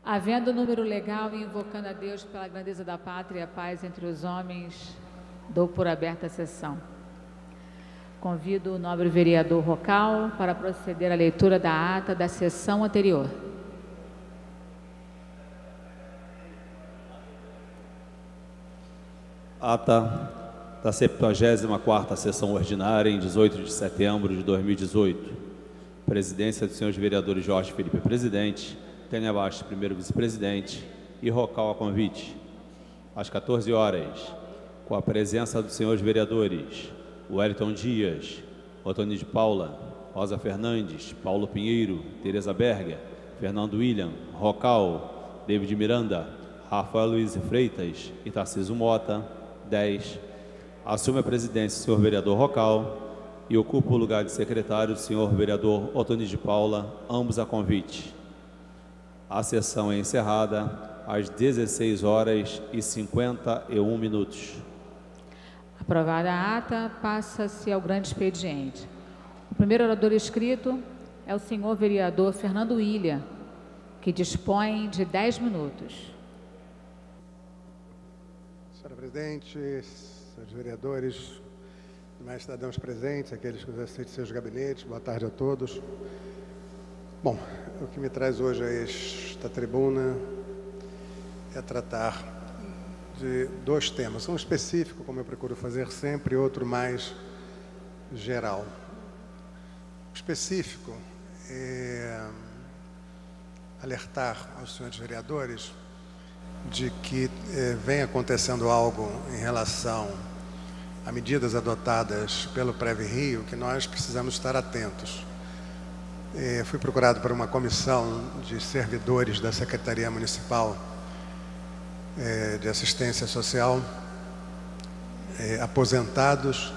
Havendo número legal e invocando a Deus pela grandeza da pátria e a paz entre os homens, dou por aberta a sessão. Convido o nobre vereador Rocal para proceder à leitura da ata da sessão anterior. Ata da 74ª sessão ordinária, em 18 de setembro de 2018. Presidência dos senhores vereadores Jorge Felipe, presidente, Tânia Bastos, primeiro vice-presidente, e Rocal a convite. Às 14 horas, com a presença dos senhores vereadores Wellington Dias, Otoni de Paula, Rosa Fernandes, Paulo Pinheiro, Tereza Berger, Fernando William, Rocal, David Miranda, Rafael Luiz Freitas e Tarcísio Mota. 10. Assume a presidência o senhor vereador Rocal e ocupa o lugar de secretário o senhor vereador Otoni de Paula, ambos a convite. A sessão é encerrada às 16h51. Aprovada a ata, passa-se ao grande expediente. O primeiro orador inscrito é o senhor vereador Fernando William, que dispõe de 10 minutos. Senhora presidente, senhores vereadores, demais cidadãos presentes, aqueles que nos assistem em seus gabinetes, boa tarde a todos. Bom, o que me traz hoje a esta tribuna é tratar de dois temas, um específico, como eu procuro fazer sempre, e outro mais geral. O específico é alertar aos senhores vereadores de que vem acontecendo algo em relação a medidas adotadas pelo PREV-Rio que nós precisamos estar atentos. Fui procurado por uma comissão de servidores da Secretaria Municipal de Assistência Social, aposentados,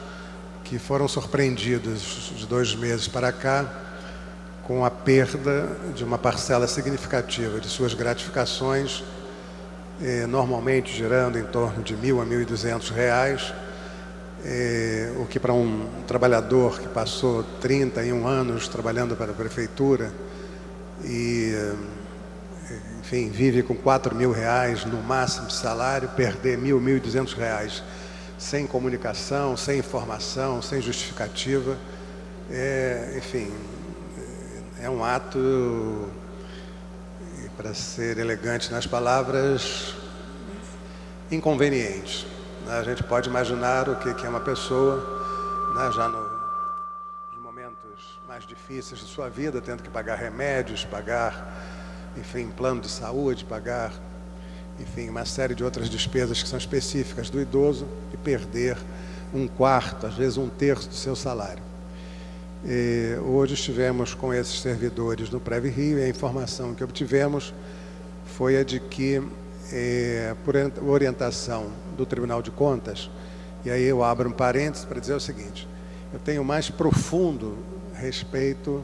que foram surpreendidos de 2 meses para cá com a perda de uma parcela significativa de suas gratificações, normalmente girando em torno de R$ 1.000 a R$ 1.200, o que para um trabalhador que passou 31 anos trabalhando para a prefeitura e, enfim, vive com R$ 4.000 no máximo de salário, perder R$ 1.000, R$ 1.200 sem comunicação, sem informação, sem justificativa, enfim, é um ato, para ser elegante nas palavras, inconveniente. A gente pode imaginar o que é uma pessoa, já nos momentos mais difíceis de sua vida, tendo que pagar remédios, pagar, enfim, plano de saúde, pagar, enfim, uma série de outras despesas que são específicas do idoso, e perder 1/4, às vezes 1/3 do seu salário. Hoje estivemos com esses servidores no PREV-Rio e a informação que obtivemos foi a de que, por orientação do Tribunal de Contas, e aí eu abro um parênteses para dizer o seguinte: eu tenho mais profundo respeito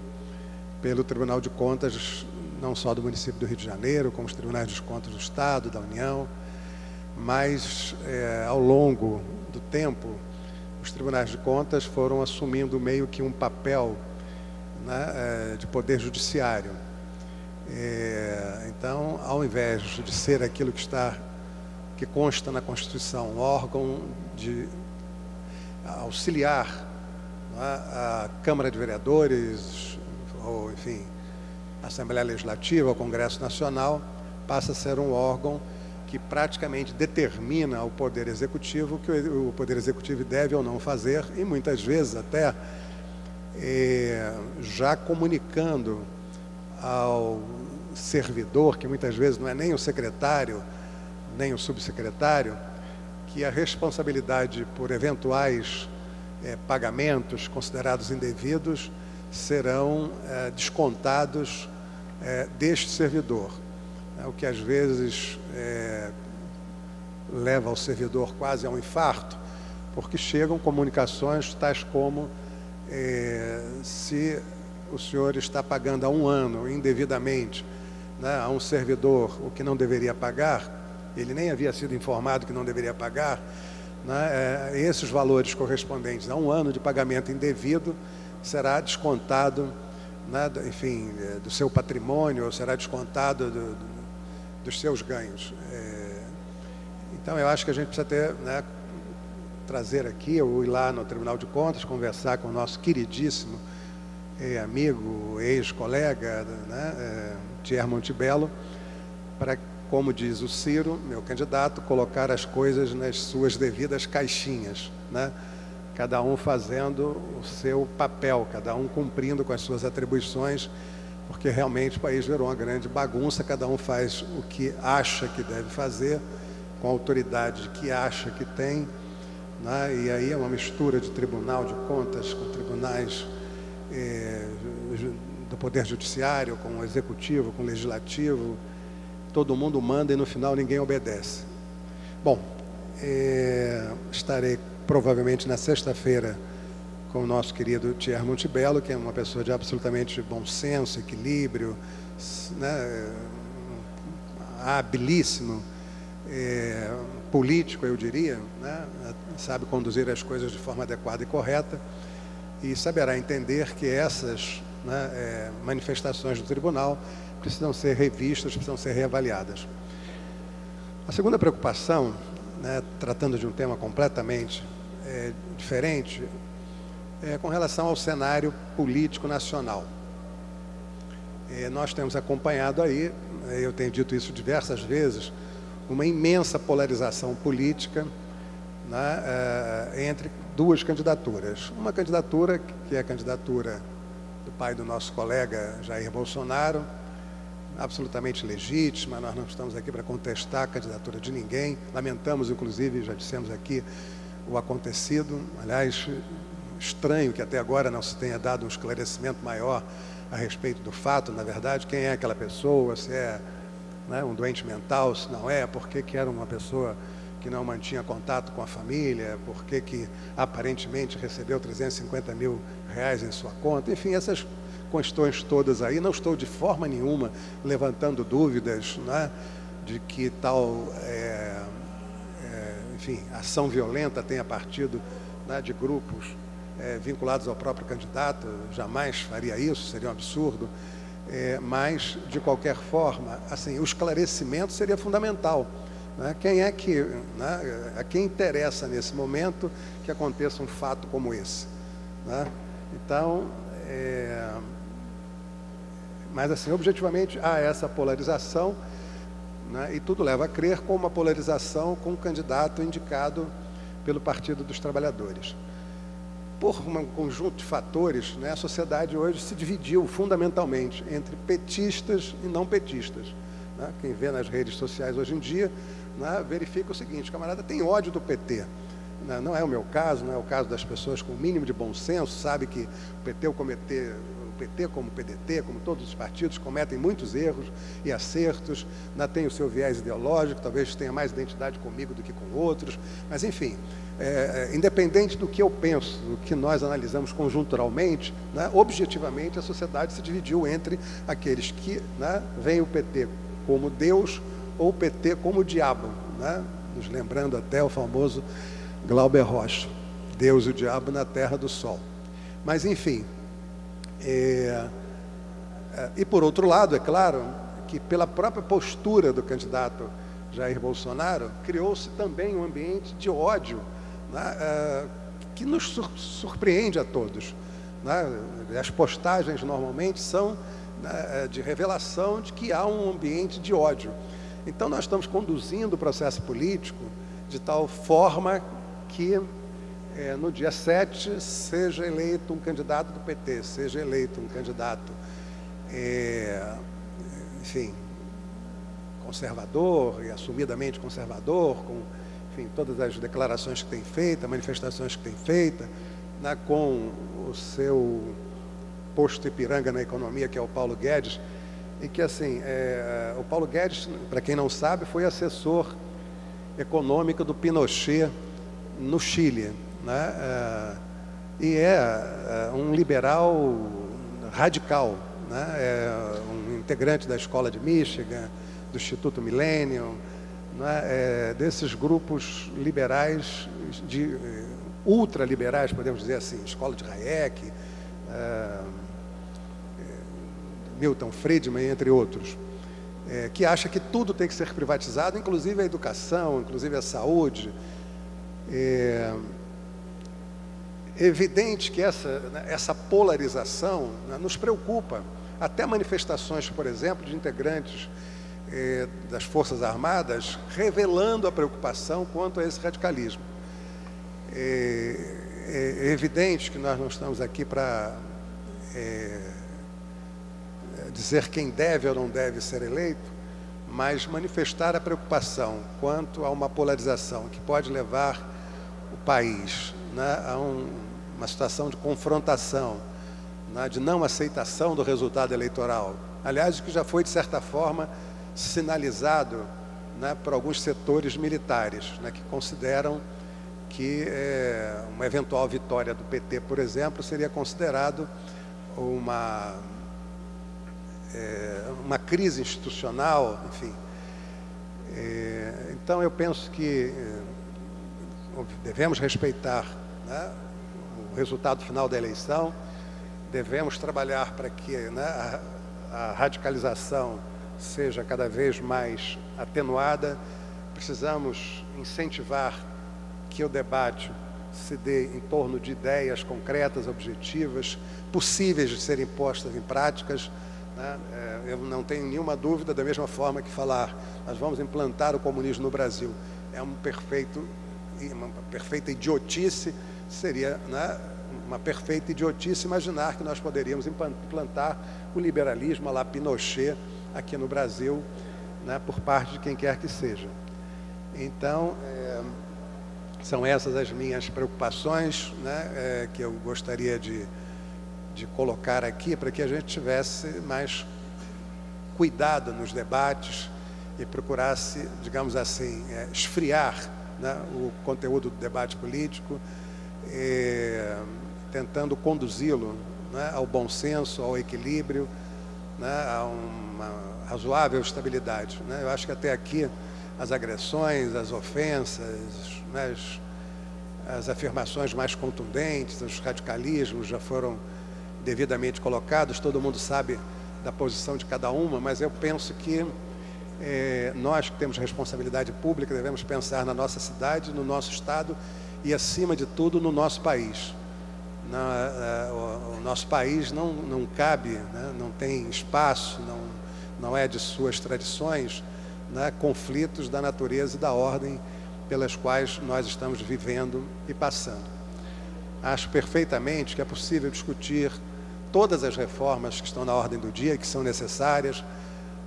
pelo Tribunal de Contas, não só do município do Rio de Janeiro, como os Tribunais de Contas do Estado, da União, mas ao longo do tempo, os Tribunais de Contas foram assumindo meio que um papel, de poder judiciário. Então, ao invés de ser aquilo que consta na Constituição, um órgão de auxiliar a Câmara de Vereadores, ou, enfim, a Assembleia Legislativa, o Congresso Nacional, passa a ser um órgão que praticamente determina ao Poder Executivo o que o Poder Executivo deve ou não fazer, e muitas vezes até já comunicando ao servidor, que muitas vezes não é nem o secretário, nem o subsecretário, que a responsabilidade por eventuais pagamentos considerados indevidos serão descontados deste servidor, o que às vezes leva o servidor quase a um infarto, porque chegam comunicações tais como se o senhor está pagando há 1 ano indevidamente, a um servidor o que não deveria pagar, ele nem havia sido informado que não deveria pagar, esses valores correspondentes a 1 ano de pagamento indevido será descontado, enfim, do seu patrimônio, ou será descontado dos seus ganhos. Então, eu acho que a gente precisa ter, né, trazer aqui, ou ir lá no Tribunal de Contas, conversar com o nosso queridíssimo amigo, ex-colega, né, Thierry Montebello, para, como diz o Ciro, meu candidato, colocar as coisas nas suas devidas caixinhas, né? Cada um fazendo o seu papel, cada um cumprindo com as suas atribuições, porque realmente o país virou uma grande bagunça, cada um faz o que acha que deve fazer, com a autoridade que acha que tem, né? E aí é uma mistura de Tribunal de Contas com tribunais do Poder Judiciário, com o Executivo, com o Legislativo. Todo mundo manda e no final ninguém obedece. Bom, estarei provavelmente na sexta-feira com o nosso querido Thierry Montebello, que é uma pessoa de absolutamente bom senso, equilíbrio, né, habilíssimo, político, eu diria, né, sabe conduzir as coisas de forma adequada e correta, e saberá entender que essas, né, manifestações do tribunal precisam ser revistas, precisam ser reavaliadas. A segunda preocupação, né, tratando de um tema completamente diferente, é com relação ao cenário político nacional. Nós temos acompanhado aí, eu tenho dito isso diversas vezes, uma imensa polarização política, né, entre duas candidaturas. Uma candidatura que é a candidatura do pai do nosso colega Jair Bolsonaro, absolutamente legítima, nós não estamos aqui para contestar a candidatura de ninguém, lamentamos, inclusive, já dissemos aqui, o acontecido. Aliás, estranho que até agora não se tenha dado um esclarecimento maior a respeito do fato, na verdade, quem é aquela pessoa, se é, né, um doente mental, se não é, por que era uma pessoa que não mantinha contato com a família, por que aparentemente recebeu R$350 mil em sua conta, enfim, essas questões todas aí. Não estou de forma nenhuma levantando dúvidas, né, de que tal, enfim, ação violenta tenha partido, né, de grupos vinculados ao próprio candidato. Jamais faria isso, seria um absurdo. Mas, de qualquer forma, assim, o esclarecimento seria fundamental, né? Quem é que, né, a quem interessa nesse momento que aconteça um fato como esse, né? Então, mas assim, objetivamente, há essa polarização, né, e tudo leva a crer com uma polarização com um candidato indicado pelo Partido dos Trabalhadores. Por um conjunto de fatores, né, a sociedade hoje se dividiu fundamentalmente entre petistas e não petistas, né? Quem vê nas redes sociais hoje em dia, né, verifica o seguinte: o camarada tem ódio do PT. Né? Não é o meu caso, não é o caso das pessoas com o mínimo de bom senso, sabe que o PT, como o PDT, como todos os partidos, cometem muitos erros e acertos, né? Tem o seu viés ideológico, talvez tenha mais identidade comigo do que com outros, mas enfim, independente do que eu penso, do que nós analisamos conjunturalmente, né, objetivamente a sociedade se dividiu entre aqueles que, né, veem o PT como Deus ou o PT como diabo, né? Nos lembrando até o famoso Glauber Rocha, Deus e o diabo na terra do sol. Mas enfim, e por outro lado, é claro que pela própria postura do candidato Jair Bolsonaro, criou-se também um ambiente de ódio, né, que nos surpreende a todos, né? As postagens normalmente são, né, de revelação de que há um ambiente de ódio. Então nós estamos conduzindo o processo político de tal forma que no dia 7 seja eleito um candidato do PT, seja eleito um candidato, enfim, conservador e assumidamente conservador, com, enfim, todas as declarações que tem feito, manifestações que tem feito, né, com o seu posto Ipiranga na economia, que é o Paulo Guedes, e que, assim, o Paulo Guedes, para quem não sabe, foi assessor econômico do Pinochet no Chile, né, e um liberal radical, né, um integrante da Escola de Michigan, do Instituto Millennium, né, desses grupos liberais, ultraliberais, podemos dizer assim, Escola de Hayek, Milton Friedman, entre outros. que acha que tudo tem que ser privatizado, inclusive a educação, inclusive a saúde. É evidente que essa polarização, né, nos preocupa. Até manifestações, por exemplo, de integrantes das Forças Armadas revelando a preocupação quanto a esse radicalismo. É evidente que nós não estamos aqui para dizer quem deve ou não deve ser eleito, mas manifestar a preocupação quanto a uma polarização que pode levar o país, né, a uma situação de confrontação, né, de não aceitação do resultado eleitoral. Aliás, o que já foi, de certa forma, sinalizado, né, por alguns setores militares, né, que consideram que uma eventual vitória do PT, por exemplo, seria considerado uma crise institucional, enfim. Então, eu penso que devemos respeitar, né, o resultado final da eleição, devemos trabalhar para que, né, a radicalização seja cada vez mais atenuada. Precisamos incentivar que o debate se dê em torno de ideias concretas, objetivas, possíveis de serem postas em práticas, né? Eu não tenho nenhuma dúvida, da mesma forma que falar nós vamos implantar o comunismo no Brasil é uma perfeita idiotice, seria, né, uma perfeita idiotice imaginar que nós poderíamos implantar o liberalismo à la Pinochet aqui no Brasil, né, por parte de quem quer que seja. Então, são essas as minhas preocupações, né, que eu gostaria de colocar aqui, para que a gente tivesse mais cuidado nos debates e procurasse, digamos assim, esfriar, né, o conteúdo do debate político, tentando conduzi-lo, né, ao bom senso, ao equilíbrio, né, a uma razoável estabilidade, né? Eu acho que até aqui as agressões, as ofensas, né, as afirmações mais contundentes, os radicalismos já foram devidamente colocados, todo mundo sabe da posição de cada uma, mas eu penso que nós que temos responsabilidade pública devemos pensar na nossa cidade, no nosso estado e, acima de tudo, no nosso país. O nosso país não cabe, né, não tem espaço, não é de suas tradições, né, conflitos da natureza e da ordem pelas quais nós estamos vivendo e passando. Acho perfeitamente que é possível discutir todas as reformas que estão na ordem do dia, que são necessárias,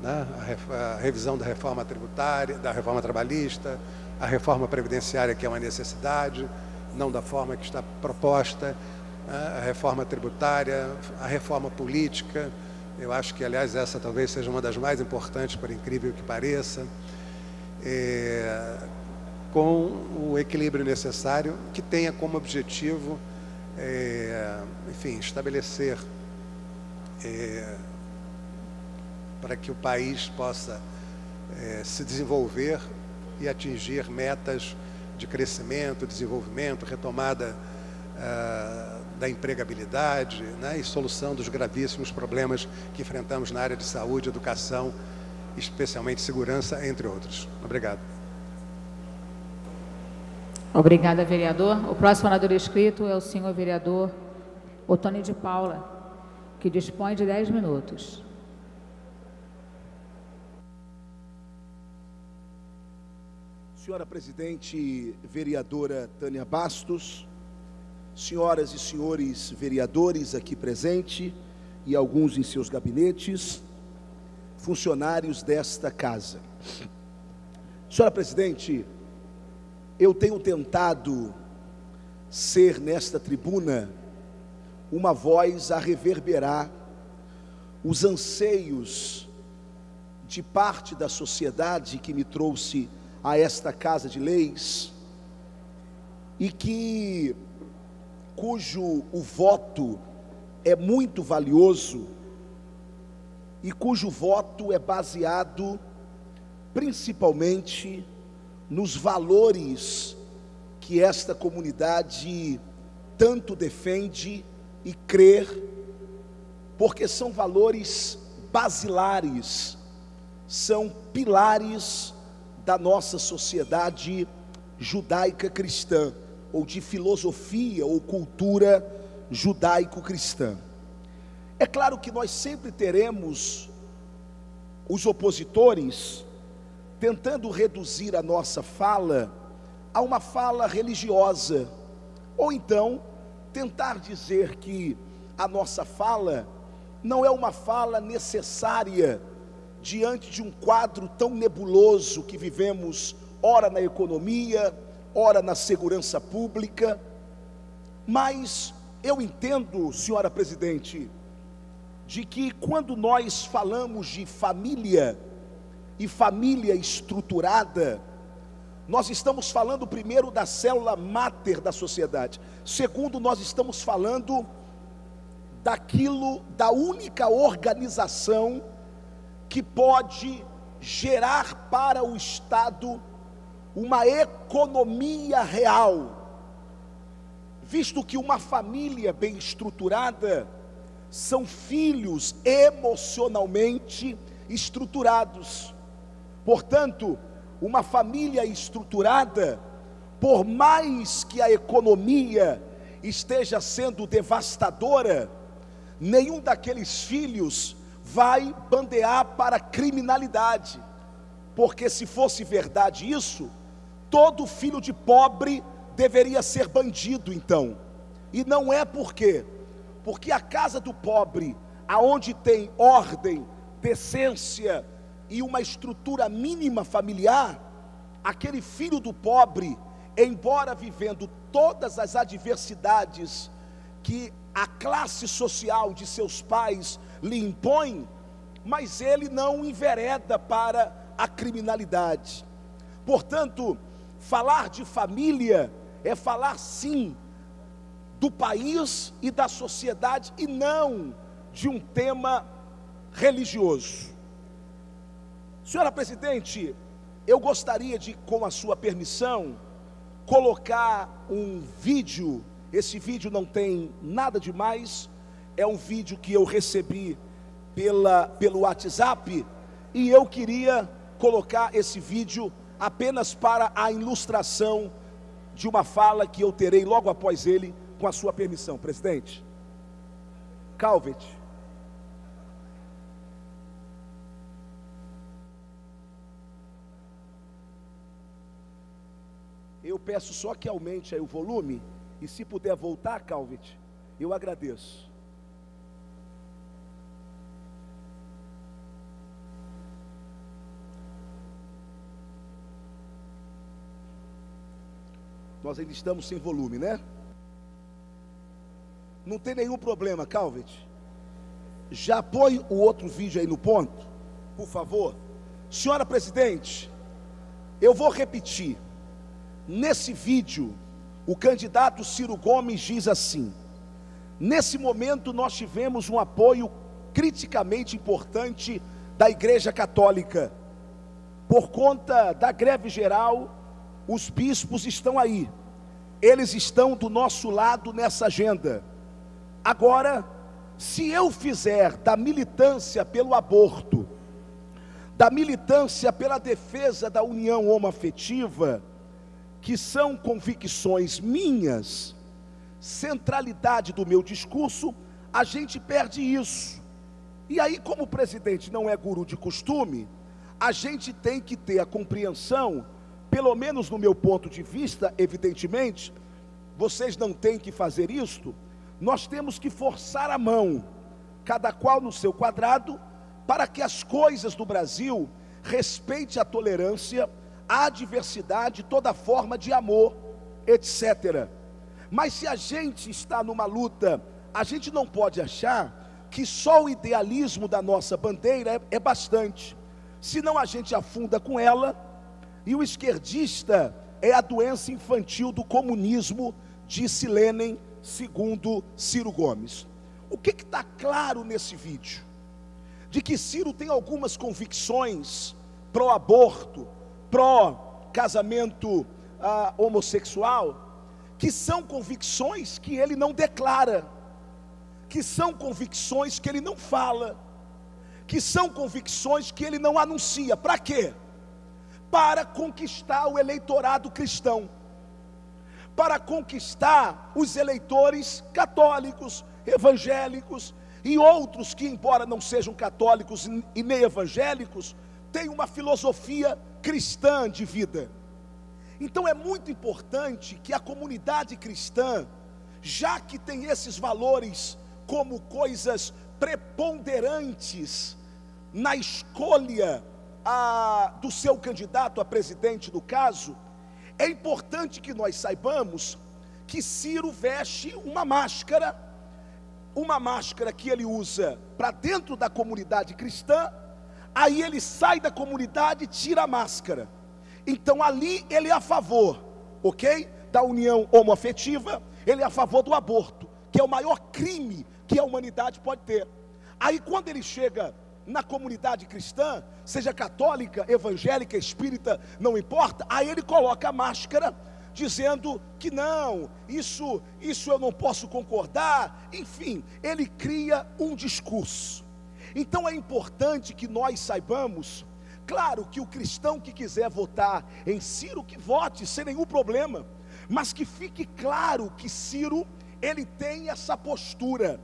né, a revisão da reforma tributária, da reforma trabalhista, a reforma previdenciária, que é uma necessidade, não da forma que está proposta, a reforma tributária, a reforma política. Eu acho que, aliás, essa talvez seja uma das mais importantes, por incrível que pareça, com o equilíbrio necessário, que tenha como objetivo, enfim, estabelecer para que o país possa se desenvolver e atingir metas de crescimento, desenvolvimento, retomada da empregabilidade, né, e solução dos gravíssimos problemas que enfrentamos na área de saúde, educação, especialmente segurança, entre outros. Obrigado. Obrigada, vereador. O próximo orador inscrito é o senhor vereador Otônio de Paula, que dispõe de 10 minutos. Senhora presidente, vereadora Tânia Bastos, senhoras e senhores vereadores aqui presentes e alguns em seus gabinetes, funcionários desta casa. Senhora presidente, eu tenho tentado ser nesta tribuna uma voz a reverberar os anseios de parte da sociedade que me trouxe a esta Casa de Leis e cujo o voto é muito valioso e cujo voto é baseado principalmente nos valores que esta comunidade tanto defende e crê, porque são valores basilares são pilares da nossa sociedade judaica cristã, ou de filosofia ou cultura judaico-cristã. É claro que nós sempre teremos os opositores tentando reduzir a nossa fala a uma fala religiosa, ou então tentar dizer que a nossa fala não é uma fala necessária diante de um quadro tão nebuloso que vivemos, ora na economia, ora na segurança pública. Mas eu entendo, senhora presidente, de que quando nós falamos de família e família estruturada, nós estamos falando primeiro da célula máter da sociedade. Segundo, nós estamos falando da única organização que pode gerar para o Estado uma economia real, visto que uma família bem estruturada são filhos emocionalmente estruturados. Portanto, uma família estruturada, por mais que a economia esteja sendo devastadora, nenhum daqueles filhos vai bandear para a criminalidade, porque se fosse verdade isso, todo filho de pobre deveria ser bandido então. E não é porque a casa do pobre, aonde tem ordem, decência e uma estrutura mínima familiar, aquele filho do pobre, embora vivendo todas as adversidades que a classe social de seus pais lhe impõe, mas ele não envereda para a criminalidade. Portanto, falar de família é falar sim do país e da sociedade, e não de um tema religioso. Senhora presidente, eu gostaria de, com a sua permissão, colocar um vídeo. Esse vídeo não tem nada demais, é um vídeo que eu recebi pelo WhatsApp, e eu queria colocar esse vídeo apenas para a ilustração de uma fala que eu terei logo após ele, com a sua permissão, presidente. Calvet. Eu peço só que aumente aí o volume, e se puder voltar, Calvet, eu agradeço. Nós ainda estamos sem volume, né? Não tem nenhum problema, Calvet. Já põe o outro vídeo aí no ponto, por favor. Senhora presidente, eu vou repetir. Nesse vídeo, o candidato Ciro Gomes diz assim: nesse momento nós tivemos um apoio criticamente importante da Igreja Católica. Por conta da greve geral, os bispos estão aí, eles estão do nosso lado nessa agenda. Agora, se eu fizer da militância pelo aborto, da militância pela defesa da união homoafetiva, que são convicções minhas, centralidade do meu discurso, a gente perde isso. E aí, como o presidente não é guru de costume, a gente tem que ter a compreensão, pelo menos no meu ponto de vista, evidentemente, vocês não têm que fazer isto, nós temos que forçar a mão, cada qual no seu quadrado, para que as coisas do Brasil respeitem a tolerância, a diversidade, toda forma de amor, etc. Mas se a gente está numa luta, a gente não pode achar que só o idealismo da nossa bandeira é bastante, senão a gente afunda com ela. E o esquerdista é a doença infantil do comunismo, disse Lênin, segundo Ciro Gomes. O que está claro nesse vídeo? De que Ciro tem algumas convicções pró-aborto, pró-casamento homossexual, que são convicções que ele não declara, que são convicções que ele não fala, que são convicções que ele não anuncia. Para quê? Para conquistar o eleitorado cristão, para conquistar os eleitores católicos, evangélicos e outros que, embora não sejam católicos e nem evangélicos, têm uma filosofia cristã de vida. Então é muito importante que a comunidade cristã, já que tem esses valores como coisas preponderantes na escolha do seu candidato a presidente, no caso, é importante que nós saibamos que Ciro veste uma máscara que ele usa para dentro da comunidade cristã, aí ele sai da comunidade e tira a máscara. Então ali ele é a favor, ok? Da união homoafetiva, ele é a favor do aborto, que é o maior crime que a humanidade pode ter. Aí quando ele chega na comunidade cristã, seja católica, evangélica, espírita, não importa, aí ele coloca a máscara, dizendo que não, isso eu não posso concordar, enfim, ele cria um discurso. Então é importante que nós saibamos, claro que o cristão que quiser votar em Ciro, que vote sem nenhum problema, mas que fique claro que Ciro, ele tem essa postura,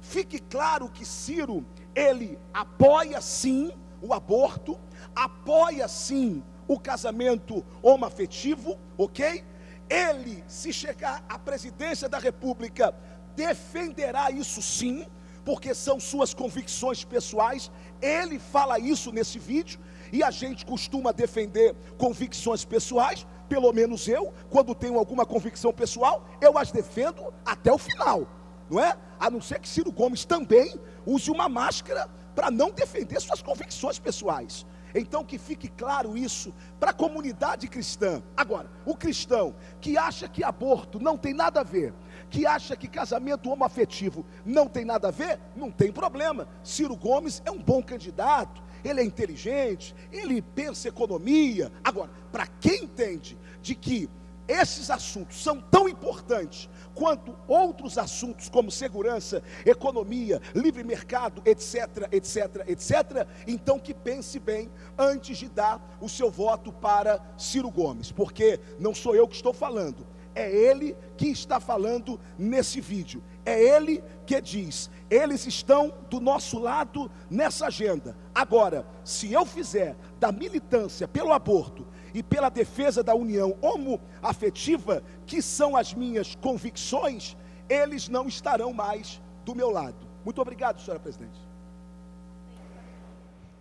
fique claro que Ciro, ele apoia sim o aborto, apoia sim o casamento homoafetivo, ok? Ele, se chegar à presidência da República, defenderá isso sim, porque são suas convicções pessoais. Ele fala isso nesse vídeo, e a gente costuma defender convicções pessoais, pelo menos eu, quando tenho alguma convicção pessoal, eu as defendo até o final, não é? A não ser que Ciro Gomes também use uma máscara para não defender suas convicções pessoais. Então que fique claro isso para a comunidade cristã. Agora, o cristão que acha que aborto não tem nada a ver, que acha que casamento homoafetivo não tem nada a ver, não tem problema. Ciro Gomes é um bom candidato, ele é inteligente, ele pensa economia. Agora, para quem entende de que esses assuntos são tão importantes quanto outros assuntos como segurança, economia, livre mercado, etc, etc, etc, então que pense bem antes de dar o seu voto para Ciro Gomes, porque não sou eu que estou falando, é ele que está falando nesse vídeo, é ele que diz, eles estão do nosso lado nessa agenda. Agora, se eu fizer da militância pelo aborto e pela defesa da união homoafetiva, que são as minhas convicções, eles não estarão mais do meu lado. Muito obrigado, senhora presidente.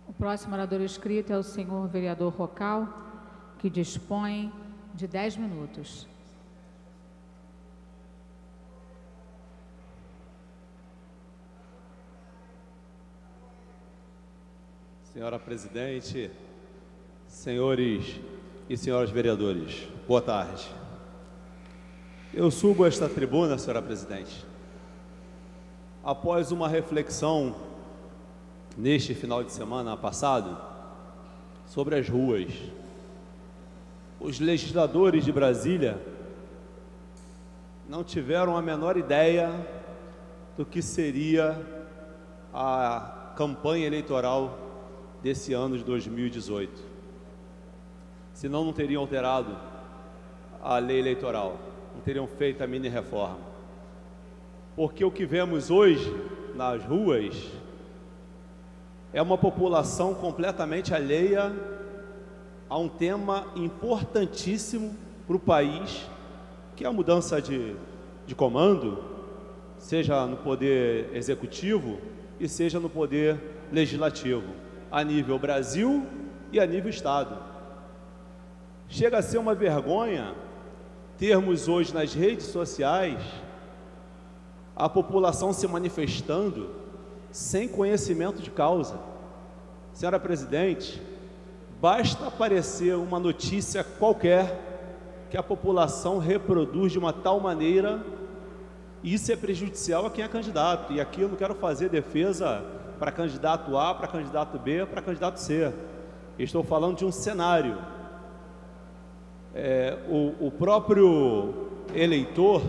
O próximo orador inscrito é o senhor vereador Rocal, que dispõe de 10 minutos. Senhora presidente, senhores e senhoras vereadores, boa tarde. Eu subo a esta tribuna, senhora presidente, após uma reflexão neste final de semana passado sobre as ruas. Os legisladores de Brasília não tiveram a menor ideia do que seria a campanha eleitoral desse ano de 2018. Senão não teriam alterado a lei eleitoral, não teriam feito a mini reforma. Porque o que vemos hoje nas ruas é uma população completamente alheia a um tema importantíssimo para o país, que é a mudança de comando, seja no poder executivo e seja no poder legislativo, a nível Brasil e a nível Estado. Chega a ser uma vergonha termos hoje nas redes sociais a população se manifestando sem conhecimento de causa. Senhora presidente, basta aparecer uma notícia qualquer que a população reproduz de uma tal maneira, e isso é prejudicial a quem é candidato. E aqui eu não quero fazer defesa para candidato A, para candidato B, para candidato C. Estou falando de um cenário. O próprio eleitor,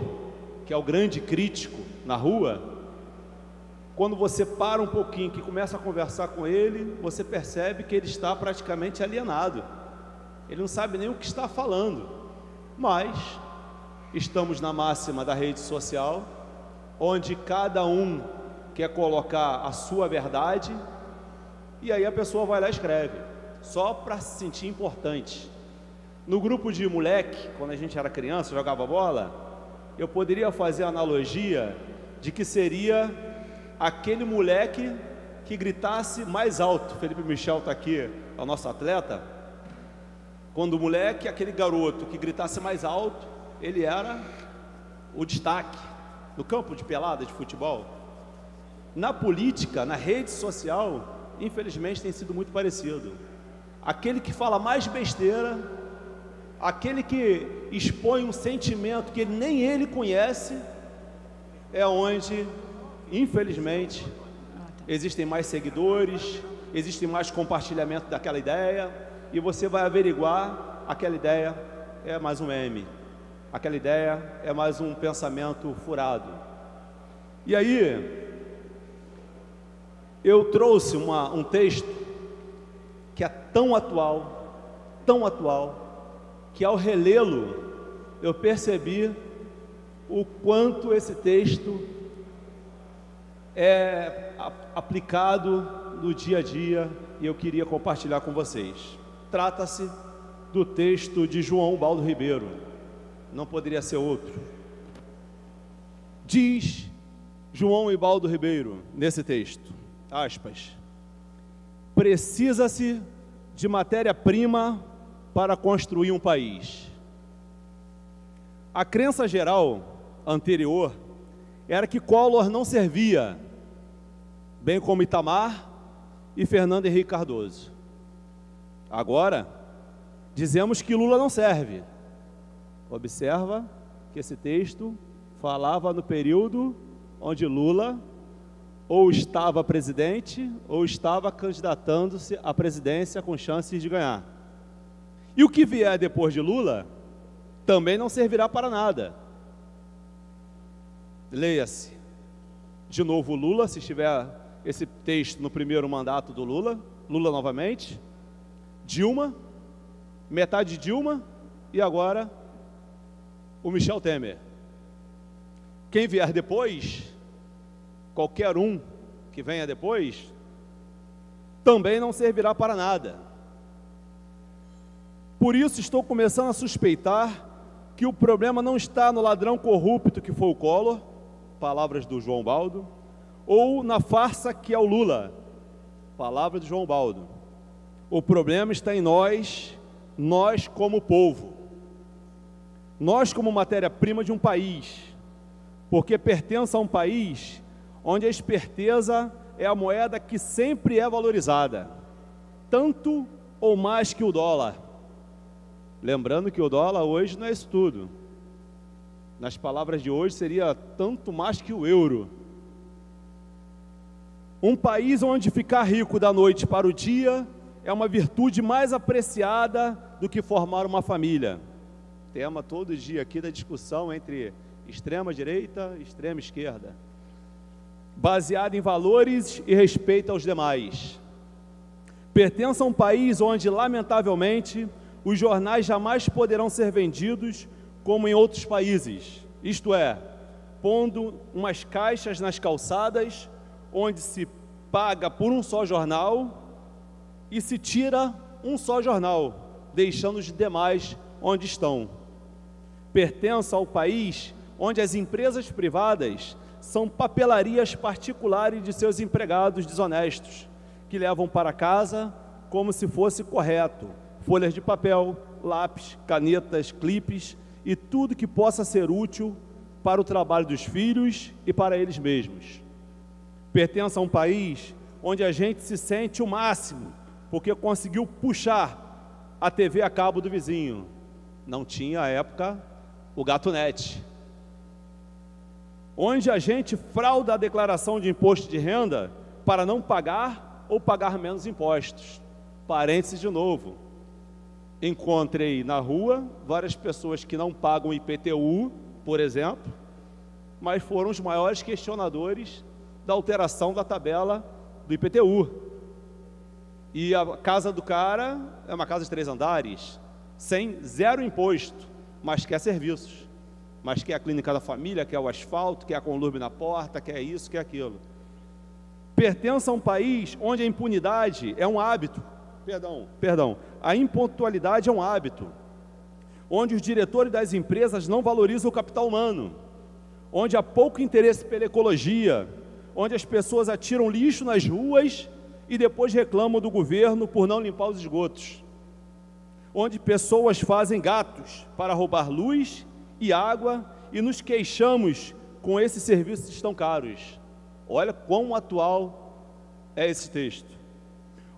que é o grande crítico na rua, quando você para um pouquinho, que começa a conversar com ele, você percebe que ele está praticamente alienado. Ele não sabe nem o que está falando. Mas estamos na máxima da rede social, onde cada um quer colocar a sua verdade, e aí a pessoa vai lá e escreve, só para se sentir importante. No grupo de moleque, quando a gente era criança, jogava bola, eu poderia fazer a analogia de que seria aquele moleque que gritasse mais alto. Felipe Michel está aqui, é o nosso atleta. Quando o moleque, aquele garoto que gritasse mais alto, ele era o destaque no campo de pelada, de futebol. Na política, na rede social, infelizmente tem sido muito parecido. Aquele que fala mais besteira, aquele que expõe um sentimento que nem ele conhece, é onde, infelizmente, existem mais seguidores, existe mais compartilhamento daquela ideia, e você vai averiguar, aquela ideia é mais um meme, aquela ideia é mais um pensamento furado. E aí, eu trouxe um texto que é tão atual, que ao relê-lo, eu percebi o quanto esse texto é aplicado no dia a dia, e eu queria compartilhar com vocês. Trata-se do texto de João Ubaldo Ribeiro, não poderia ser outro. Diz João Ubaldo Ribeiro nesse texto, aspas, precisa-se de matéria-prima para construir um país. A crença geral anterior era que Collor não servia, bem como Itamar e Fernando Henrique Cardoso. Agora, dizemos que Lula não serve. Observa que esse texto falava no período onde Lula ou estava presidente ou estava candidatando-se à presidência com chances de ganhar. E o que vier depois de Lula também não servirá para nada. Leia-se de novo Lula, se estiver esse texto no primeiro mandato do Lula, Lula novamente, Dilma, metade de Dilma e agora o Michel Temer. Quem vier depois, qualquer um que venha depois, também não servirá para nada. Por isso estou começando a suspeitar que o problema não está no ladrão corrupto que foi o Collor, palavras do João Ubaldo, ou na farsa que é o Lula, palavras do João Ubaldo. O problema está em nós como povo, nós como matéria-prima de um país, porque pertence a um país onde a esperteza é a moeda que sempre é valorizada, tanto ou mais que o dólar. Lembrando que o dólar hoje não é isso tudo. Nas palavras de hoje seria tanto mais que o euro. Um país onde ficar rico da noite para o dia é uma virtude mais apreciada do que formar uma família. Tema todo dia aqui da discussão entre extrema direita e extrema esquerda, baseado em valores e respeito aos demais. Pertence a um país onde, lamentavelmente, os jornais jamais poderão ser vendidos como em outros países, isto é, pondo umas caixas nas calçadas, onde se paga por um só jornal e se tira um só jornal, deixando os demais onde estão. Pertence ao país onde as empresas privadas são papelarias particulares de seus empregados desonestos, que levam para casa como se fosse correto, folhas de papel, lápis, canetas, clipes e tudo que possa ser útil para o trabalho dos filhos e para eles mesmos. Pertence a um país onde a gente se sente o máximo, porque conseguiu puxar a TV a cabo do vizinho. Não tinha, à época, o Gatunete. Onde a gente frauda a declaração de imposto de renda para não pagar ou pagar menos impostos. Parênteses de novo. Encontrei na rua várias pessoas que não pagam IPTU, por exemplo, mas foram os maiores questionadores da alteração da tabela do IPTU. E a casa do cara é uma casa de 3 andares, zero imposto, mas quer serviços, mas quer a clínica da família, quer o asfalto, quer a conlume na porta, quer isso, quer aquilo. Pertence a um país onde a impunidade é um hábito, a impontualidade é um hábito, onde os diretores das empresas não valorizam o capital humano, onde há pouco interesse pela ecologia, onde as pessoas atiram lixo nas ruas e depois reclamam do governo por não limpar os esgotos, onde pessoas fazem gatos para roubar luz e água e nos queixamos com esses serviços tão caros. Olha quão atual é esse texto.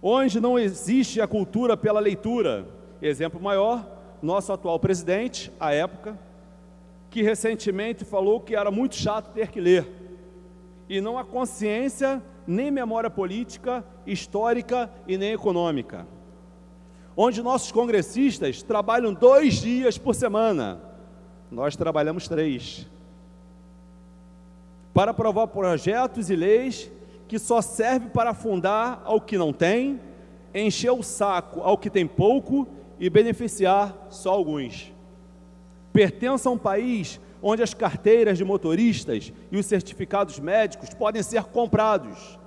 Onde não existe a cultura pela leitura. Exemplo maior, nosso atual presidente, à época, que recentemente falou que era muito chato ter que ler. E não há consciência, nem memória política, histórica e nem econômica. Onde nossos congressistas trabalham 2 dias por semana, nós trabalhamos 3. Para aprovar projetos e leis que só servem para afundar ao que não tem, encher o saco ao que tem pouco e beneficiar só alguns. Pertence a um país onde as carteiras de motoristas e os certificados médicos podem ser comprados,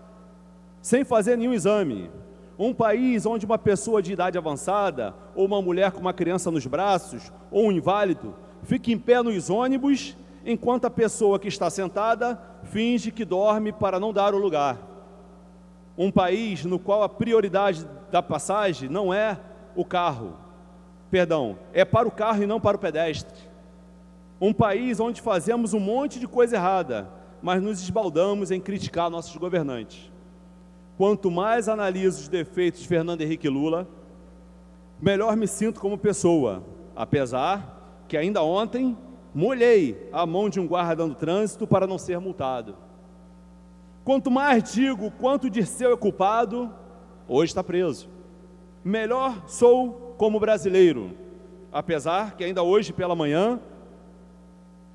sem fazer nenhum exame. Um país onde uma pessoa de idade avançada, ou uma mulher com uma criança nos braços, ou um inválido, fica em pé nos ônibus, enquanto a pessoa que está sentada finge que dorme para não dar o lugar. Um país no qual a prioridade da passagem não é o carro, é para o carro e não para o pedestre. Um país onde fazemos um monte de coisa errada, mas nos esbaldamos em criticar nossos governantes. Quanto mais analiso os defeitos de Fernando Henrique Lula, melhor me sinto como pessoa, apesar que ainda ontem molhei a mão de um guarda no trânsito para não ser multado. Quanto mais digo quanto Dirceu é culpado, hoje está preso. Melhor sou como brasileiro, apesar que ainda hoje pela manhã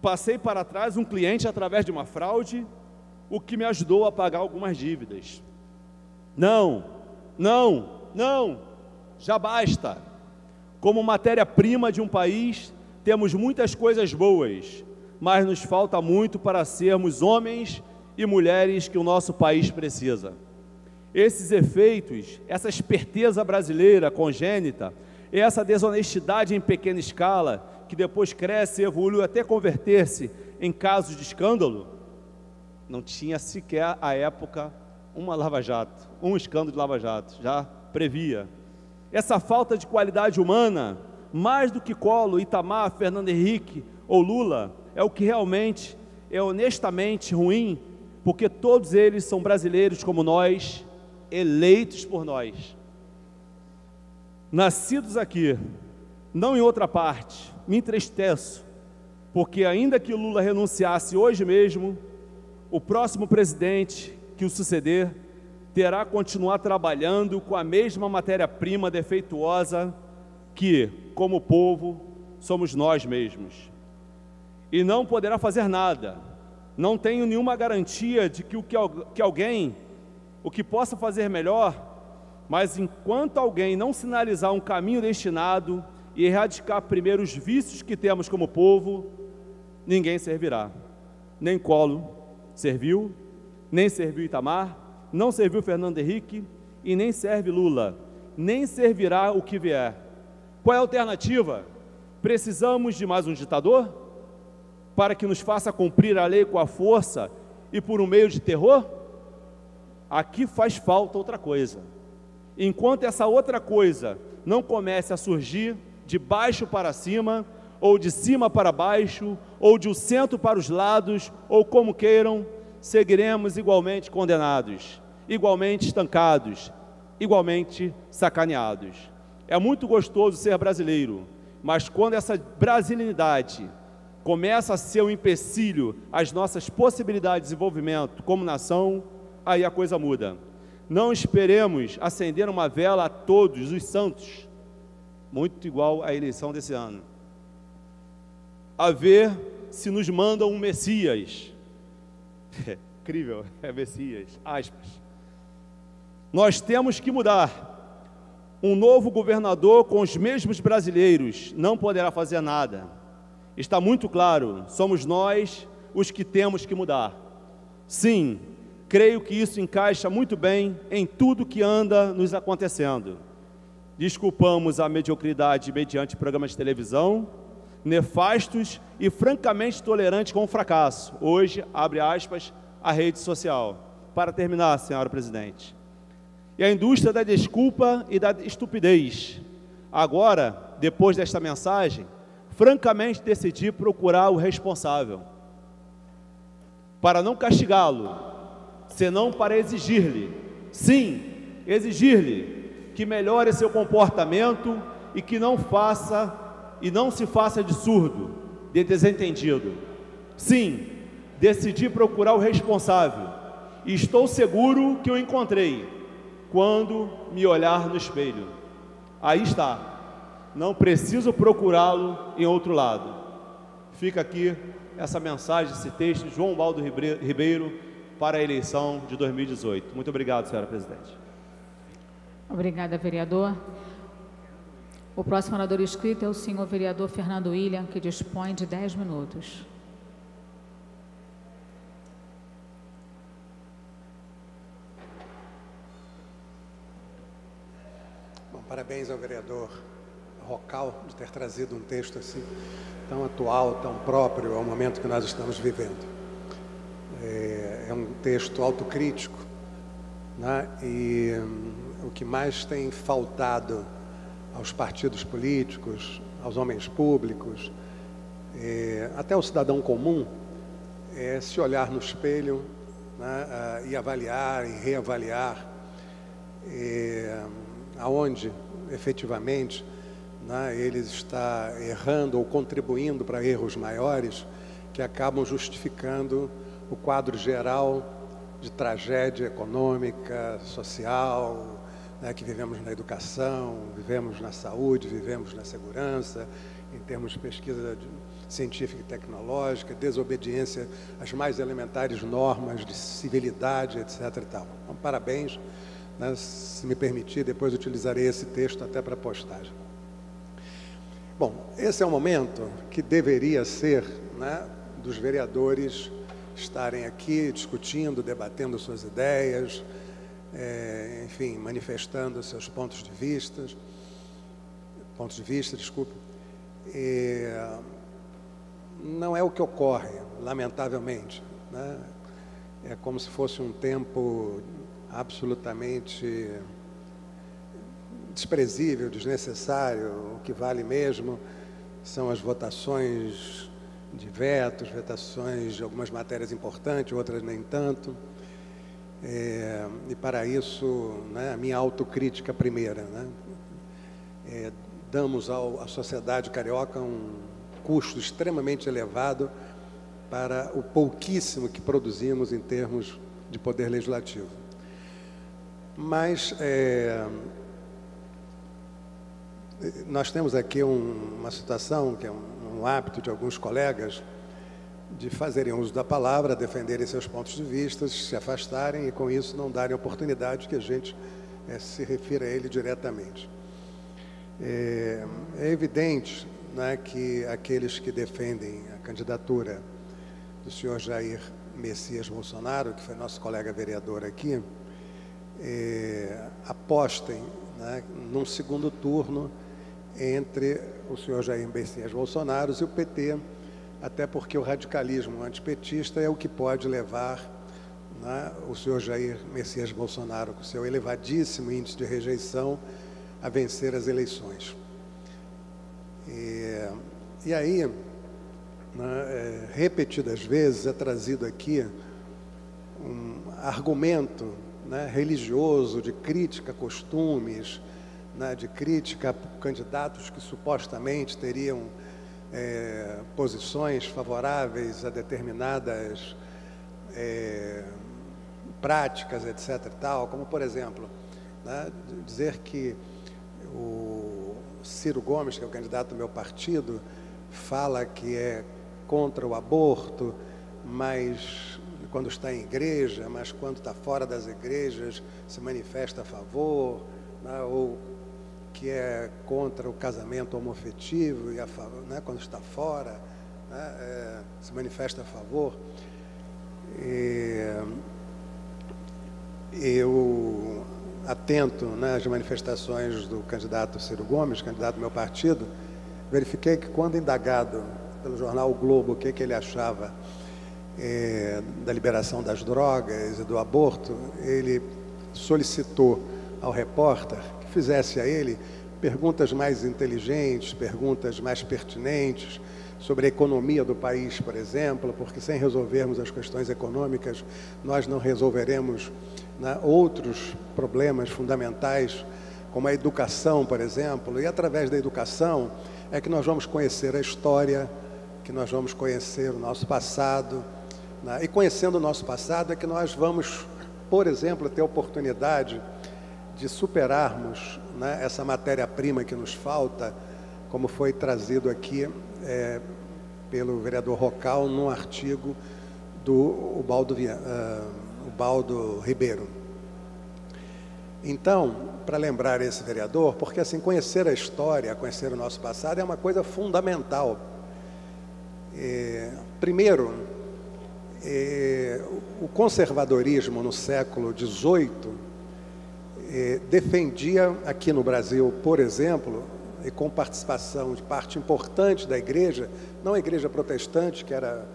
passei para trás um cliente através de uma fraude, o que me ajudou a pagar algumas dívidas. Não, já basta. Como matéria-prima de um país, temos muitas coisas boas, mas nos falta muito para sermos homens e mulheres que o nosso país precisa. Esses efeitos, essa esperteza brasileira congênita, essa desonestidade em pequena escala, que depois cresce e evolui até converter-se em casos de escândalo, não tinha sequer à época um escândalo de lava-jato, já previa. Essa falta de qualidade humana, mais do que Collor, Itamar, Fernando Henrique ou Lula, é o que realmente é honestamente ruim, porque todos eles são brasileiros como nós, eleitos por nós, nascidos aqui, não em outra parte. Me entristeço, porque ainda que Lula renunciasse hoje mesmo, o próximo presidente que o suceder terá que continuar trabalhando com a mesma matéria-prima defeituosa que, como povo, somos nós mesmos. E não poderá fazer nada. Não tenho nenhuma garantia de que alguém, o que possa fazer melhor, mas enquanto alguém não sinalizar um caminho destinado e erradicar primeiro os vícios que temos como povo, ninguém servirá. Nem Collor serviu, nem serviu Itamar, não serviu Fernando Henrique e nem serve Lula, nem servirá o que vier. Qual é a alternativa? Precisamos de mais um ditador para que nos faça cumprir a lei com a força e por um meio de terror? Aqui faz falta outra coisa. Enquanto essa outra coisa não comece a surgir de baixo para cima, ou de cima para baixo, ou de o centro para os lados, ou como queiram, seguiremos igualmente condenados, igualmente estancados, igualmente sacaneados. É muito gostoso ser brasileiro, mas quando essa brasileidade começa a ser um empecilho às nossas possibilidades de desenvolvimento como nação, aí a coisa muda. Não esperemos acender uma vela a todos os santos, muito igual à eleição desse ano, a ver se nos mandam um Messias. incrível, é Messias, aspas. Nós temos que mudar. Um novo governador com os mesmos brasileiros não poderá fazer nada. Está muito claro, somos nós os que temos que mudar. Sim, creio que isso encaixa muito bem em tudo que anda nos acontecendo. Desculpamos a mediocridade mediante programas de televisão, nefastos e francamente tolerantes com o fracasso. Hoje, abre aspas, a rede social. Para terminar, senhora presidente. E a indústria da desculpa e da estupidez. Agora, depois desta mensagem, francamente decidi procurar o responsável. Para não castigá-lo, senão para exigir-lhe, sim, exigir-lhe que melhore seu comportamento e que não se faça de surdo, de desentendido. Sim, decidi procurar o responsável e estou seguro que o encontrei quando me olhar no espelho. Aí está, não preciso procurá-lo em outro lado. Fica aqui essa mensagem, esse texto de João Baldo Ribeiro para a eleição de 2018. Muito obrigado, senhora presidente. Obrigada, vereador. O próximo orador inscrito é o senhor vereador Fernando William, que dispõe de 10 minutos. Bom, parabéns ao vereador Rocal de ter trazido um texto assim tão atual, tão próprio ao momento que nós estamos vivendo. É um texto autocrítico, né? E o que mais tem faltado aos partidos políticos, aos homens públicos, até ao cidadão comum, é se olhar no espelho, né, e avaliar e reavaliar aonde efetivamente, né, ele está errando ou contribuindo para erros maiores que acabam justificando o quadro geral de tragédia econômica, social, né, que vivemos na educação, vivemos na saúde, vivemos na segurança, em termos de pesquisa científica e tecnológica, desobediência às mais elementares normas de civilidade, etc. e tal. Então, parabéns, né, se me permitir, depois utilizarei esse texto até para postagem. Bom, esse é o momento que deveria ser, né, dos vereadores estarem aqui discutindo, debatendo suas ideias, enfim, manifestando seus pontos de vista, desculpe. Não é o que ocorre, lamentavelmente, né? É como se fosse um tempo absolutamente desprezível, desnecessário. O que vale mesmo são as votações de vetos, votações de algumas matérias importantes, outras nem tanto. E para isso, né, a minha autocrítica primeira, né? Damos à sociedade carioca um custo extremamente elevado para o pouquíssimo que produzimos em termos de poder legislativo. Mas nós temos aqui uma situação que é um hábito de alguns colegas de fazerem uso da palavra, defenderem seus pontos de vista, se afastarem e com isso não darem oportunidade que a gente se refira a ele diretamente. É evidente, né, que aqueles que defendem a candidatura do senhor Jair Messias Bolsonaro, que foi nosso colega vereador aqui, apostem, né, num segundo turno entre o senhor Jair Messias Bolsonaro e o PT, até porque o radicalismo antipetista é o que pode levar, né, o senhor Jair Messias Bolsonaro, com seu elevadíssimo índice de rejeição, a vencer as eleições. E aí, né, repetidas vezes é trazido aqui um argumento, né, religioso de crítica a costumes, né, de crítica a candidatos que supostamente teriam posições favoráveis a determinadas práticas, etc. e tal, como, por exemplo, né, dizer que o Ciro Gomes, que é o candidato do meu partido, fala que é contra o aborto, mas quando está em igreja, mas quando está fora das igrejas se manifesta a favor, né, ou que é contra o casamento homoafetivo, e né, quando está fora, né, se manifesta a favor. Eu, atento, né, às manifestações do candidato Ciro Gomes, candidato do meu partido, verifiquei que, quando indagado pelo jornal O Globo o que ele achava da liberação das drogas e do aborto, ele solicitou ao repórter que fizesse a ele perguntas mais inteligentes, perguntas mais pertinentes sobre a economia do país, por exemplo, porque sem resolvermos as questões econômicas, nós não resolveremos, né, outros problemas fundamentais, como a educação, por exemplo, e através da educação é que nós vamos conhecer a história, que nós vamos conhecer o nosso passado, né? E conhecendo o nosso passado é que nós vamos, por exemplo, ter a oportunidade de superarmos, né, essa matéria-prima que nos falta, como foi trazido aqui pelo vereador Rocal num artigo do Ubaldo Ribeiro. Então, para lembrar esse vereador, porque assim, conhecer a história, conhecer o nosso passado é uma coisa fundamental. Primeiro, o conservadorismo no século XVIII defendia aqui no Brasil, por exemplo, e com participação de parte importante da igreja, não a igreja protestante, que era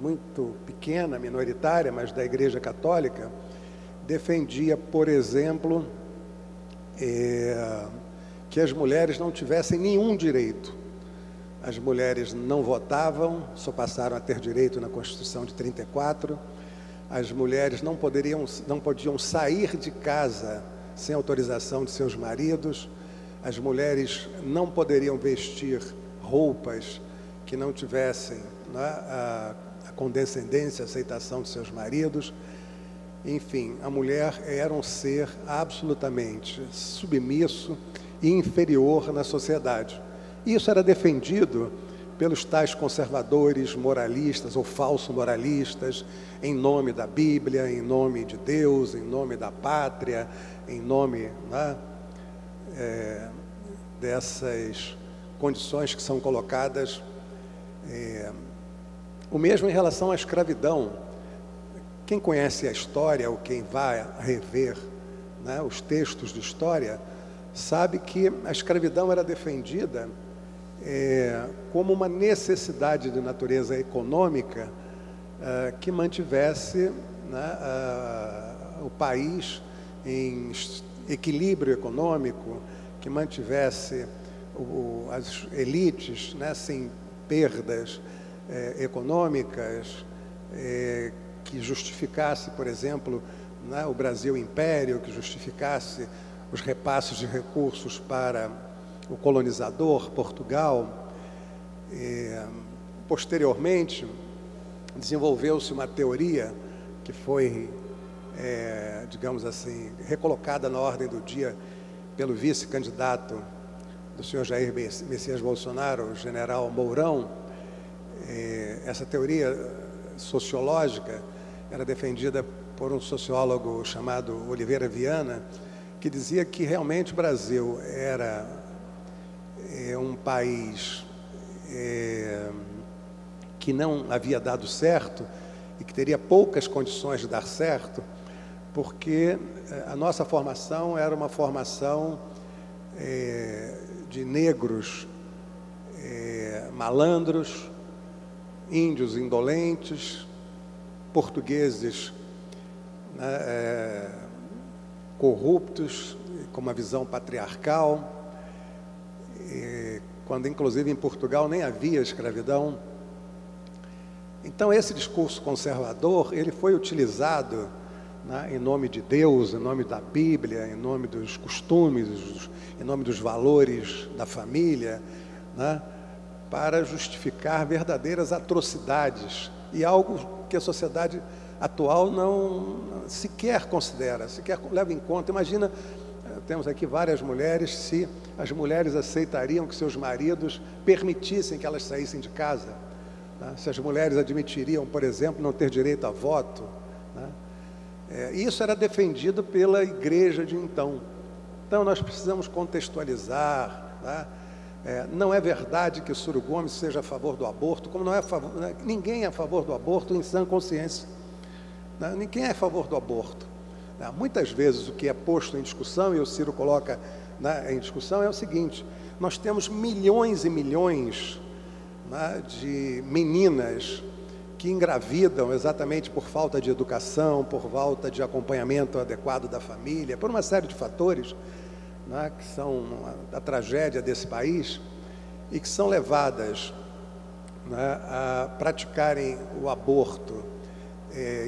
muito pequena, minoritária, mas da igreja católica, defendia, por exemplo, que as mulheres não tivessem nenhum direito. As mulheres não votavam, só passaram a ter direito na Constituição de 34. As mulheres não podiam sair de casa sem autorização de seus maridos. As mulheres não poderiam vestir roupas que não tivessem, né, a condescendência, a aceitação de seus maridos. Enfim, a mulher era um ser absolutamente submisso e inferior na sociedade. Isso era defendido pelos tais conservadores, moralistas ou falsos moralistas, em nome da Bíblia, em nome de Deus, em nome da pátria, em nome, né, dessas condições que são colocadas. O mesmo em relação à escravidão. Quem conhece a história, ou quem vai rever, né, os textos de história, sabe que a escravidão era defendida como uma necessidade de natureza econômica que mantivesse, né, o país em equilíbrio econômico, que mantivesse as elites, né, sem perdas econômicas, que justificasse, por exemplo, né, o Brasil Império, que justificasse os repasses de recursos para o colonizador, Portugal. Posteriormente, desenvolveu-se uma teoria que foi, digamos assim, recolocada na ordem do dia pelo vice-candidato do senhor Jair Messias Bolsonaro, o general Mourão. Essa teoria sociológica era defendida por um sociólogo chamado Oliveira Viana, que dizia que realmente o Brasil era um país que não havia dado certo e que teria poucas condições de dar certo, porque a nossa formação era uma formação de negros malandros, índios indolentes, portugueses, né, corruptos, com uma visão patriarcal, quando inclusive em Portugal nem havia escravidão. Então esse discurso conservador, ele foi utilizado, né, em nome de Deus, em nome da Bíblia, em nome dos costumes, em nome dos valores da família, né, para justificar verdadeiras atrocidades, e algo que a sociedade atual não sequer considera, sequer leva em conta. Imagina, temos aqui várias mulheres, se as mulheres aceitariam que seus maridos permitissem que elas saíssem de casa, Tá? Se as mulheres admitiriam, por exemplo, não ter direito a voto, né? Isso era defendido pela igreja de então. Então nós precisamos contextualizar, tá? Não é verdade que o Ciro Gomes seja a favor do aborto, como não é a favor, né? Ninguém é a favor do aborto em sã consciência, né? Ninguém é a favor do aborto, né? Muitas vezes o que é posto em discussão, e o Ciro coloca, né, em discussão, é o seguinte: nós temos milhões e milhões, né, de meninas que engravidam exatamente por falta de educação, por falta de acompanhamento adequado da família, por uma série de fatores, né, que são a tragédia desse país, e que são levadas, né, a praticarem o aborto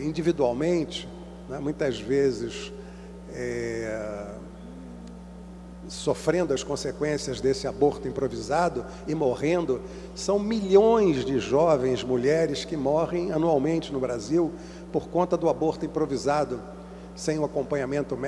individualmente, né, muitas vezes sofrendo as consequências desse aborto improvisado e morrendo. São milhões de jovens mulheres que morrem anualmente no Brasil por conta do aborto improvisado, sem o acompanhamento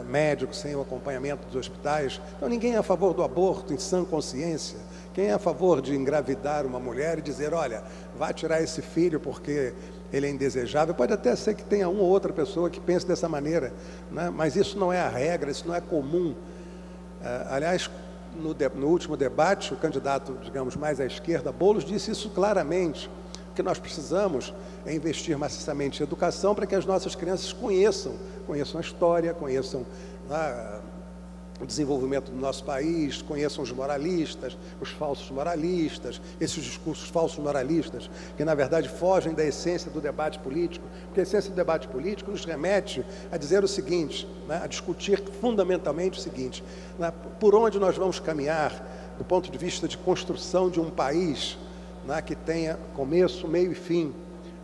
médico, sem o acompanhamento dos hospitais. Então ninguém é a favor do aborto em sã consciência. Quem é a favor de engravidar uma mulher e dizer, olha, vá tirar esse filho porque ele é indesejável? Pode até ser que tenha uma ou outra pessoa que pense dessa maneira, né? Mas isso não é a regra, isso não é comum. Aliás, no último debate, o candidato, digamos, mais à esquerda, Boulos, disse isso claramente. O que nós precisamos é investir maciçamente em educação para que as nossas crianças conheçam a história, conheçam o desenvolvimento do nosso país, conheçam os moralistas, os falsos moralistas, esses discursos falsos moralistas, que na verdade fogem da essência do debate político, porque a essência do debate político nos remete a dizer o seguinte, né, a discutir fundamentalmente o seguinte, né, por onde nós vamos caminhar do ponto de vista de construção de um país, né, que tenha começo, meio e fim,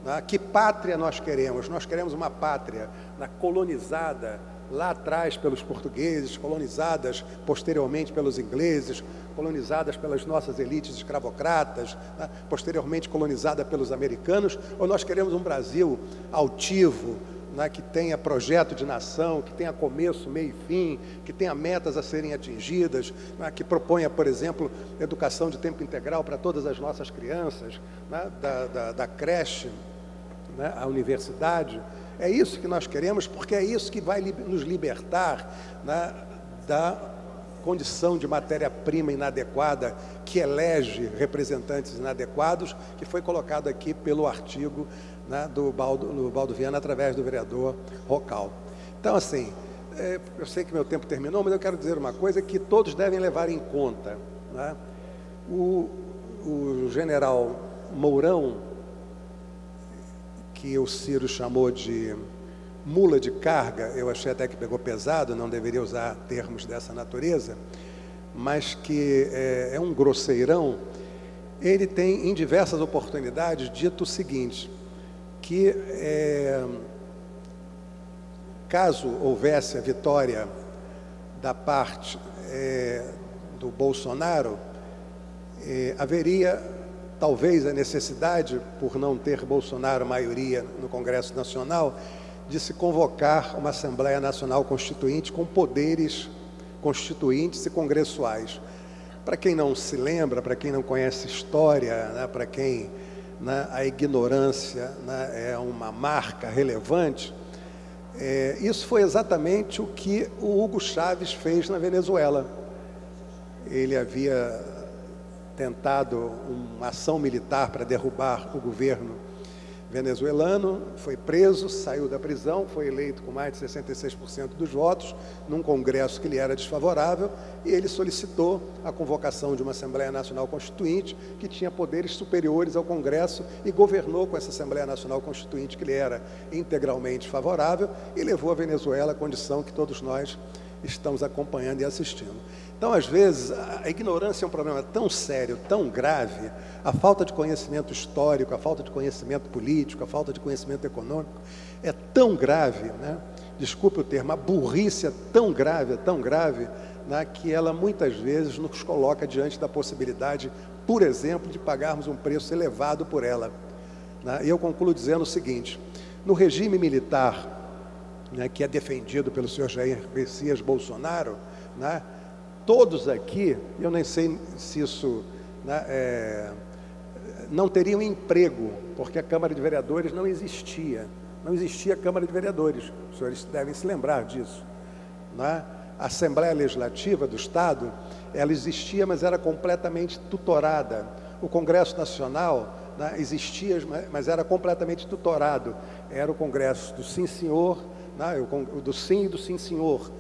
né, que pátria nós queremos? Nós queremos uma pátria, né, colonizada lá atrás pelos portugueses, colonizadas posteriormente pelos ingleses, colonizadas pelas nossas elites escravocratas, né, posteriormente colonizada pelos americanos, ou nós queremos um Brasil altivo, né, que tenha projeto de nação, que tenha começo, meio e fim, que tenha metas a serem atingidas, né, que proponha, por exemplo, educação de tempo integral para todas as nossas crianças, né, da creche, né, à universidade. É isso que nós queremos, porque é isso que vai nos libertar, né, da condição de matéria-prima inadequada, que elege representantes inadequados, que foi colocado aqui pelo artigo, né, do Baldo Viana, através do vereador Rocal. Então, assim, eu sei que meu tempo terminou, mas eu quero dizer uma coisa que todos devem levar em conta, né? O general Mourão, que o Ciro chamou de mula de carga, eu achei até que pegou pesado, não deveria usar termos dessa natureza, mas que é um grosseirão. Ele tem, em diversas oportunidades, dito o seguinte, que caso houvesse a vitória da parte do Bolsonaro, haveria talvez a necessidade, por não ter Bolsonaro maioria no Congresso Nacional, de se convocar uma Assembleia Nacional Constituinte com poderes constituintes e congressuais. Para quem não se lembra, para quem não conhece história, né, para quem, né, a ignorância, né, é uma marca relevante, isso foi exatamente o que o Hugo Chávez fez na Venezuela. Ele havia tentado uma ação militar para derrubar o governo venezuelano, foi preso, saiu da prisão, foi eleito com mais de 66% dos votos, num congresso que lhe era desfavorável, e ele solicitou a convocação de uma Assembleia Nacional Constituinte, que tinha poderes superiores ao Congresso, e governou com essa Assembleia Nacional Constituinte, que lhe era integralmente favorável, e levou a Venezuela à condição que todos nós estamos acompanhando e assistindo. Então, às vezes, a ignorância é um problema tão sério, tão grave, a falta de conhecimento histórico, a falta de conhecimento político, a falta de conhecimento econômico é tão grave, né? Desculpe o termo, a burrice é tão grave, né, que ela muitas vezes nos coloca diante da possibilidade, por exemplo, de pagarmos um preço elevado por ela, né? E eu concluo dizendo o seguinte, no regime militar, né, que é defendido pelo senhor Jair Messias Bolsonaro, né, todos aqui, eu nem sei se isso, né, não teriam emprego, porque a Câmara de Vereadores não existia. Não existia Câmara de Vereadores, os senhores devem se lembrar disso, não é? A Assembleia Legislativa do Estado, ela existia, mas era completamente tutorada. O Congresso Nacional, né, existia, mas era completamente tutorado. Era o Congresso do Sim Senhor, né, do Sim e do Sim Senhor.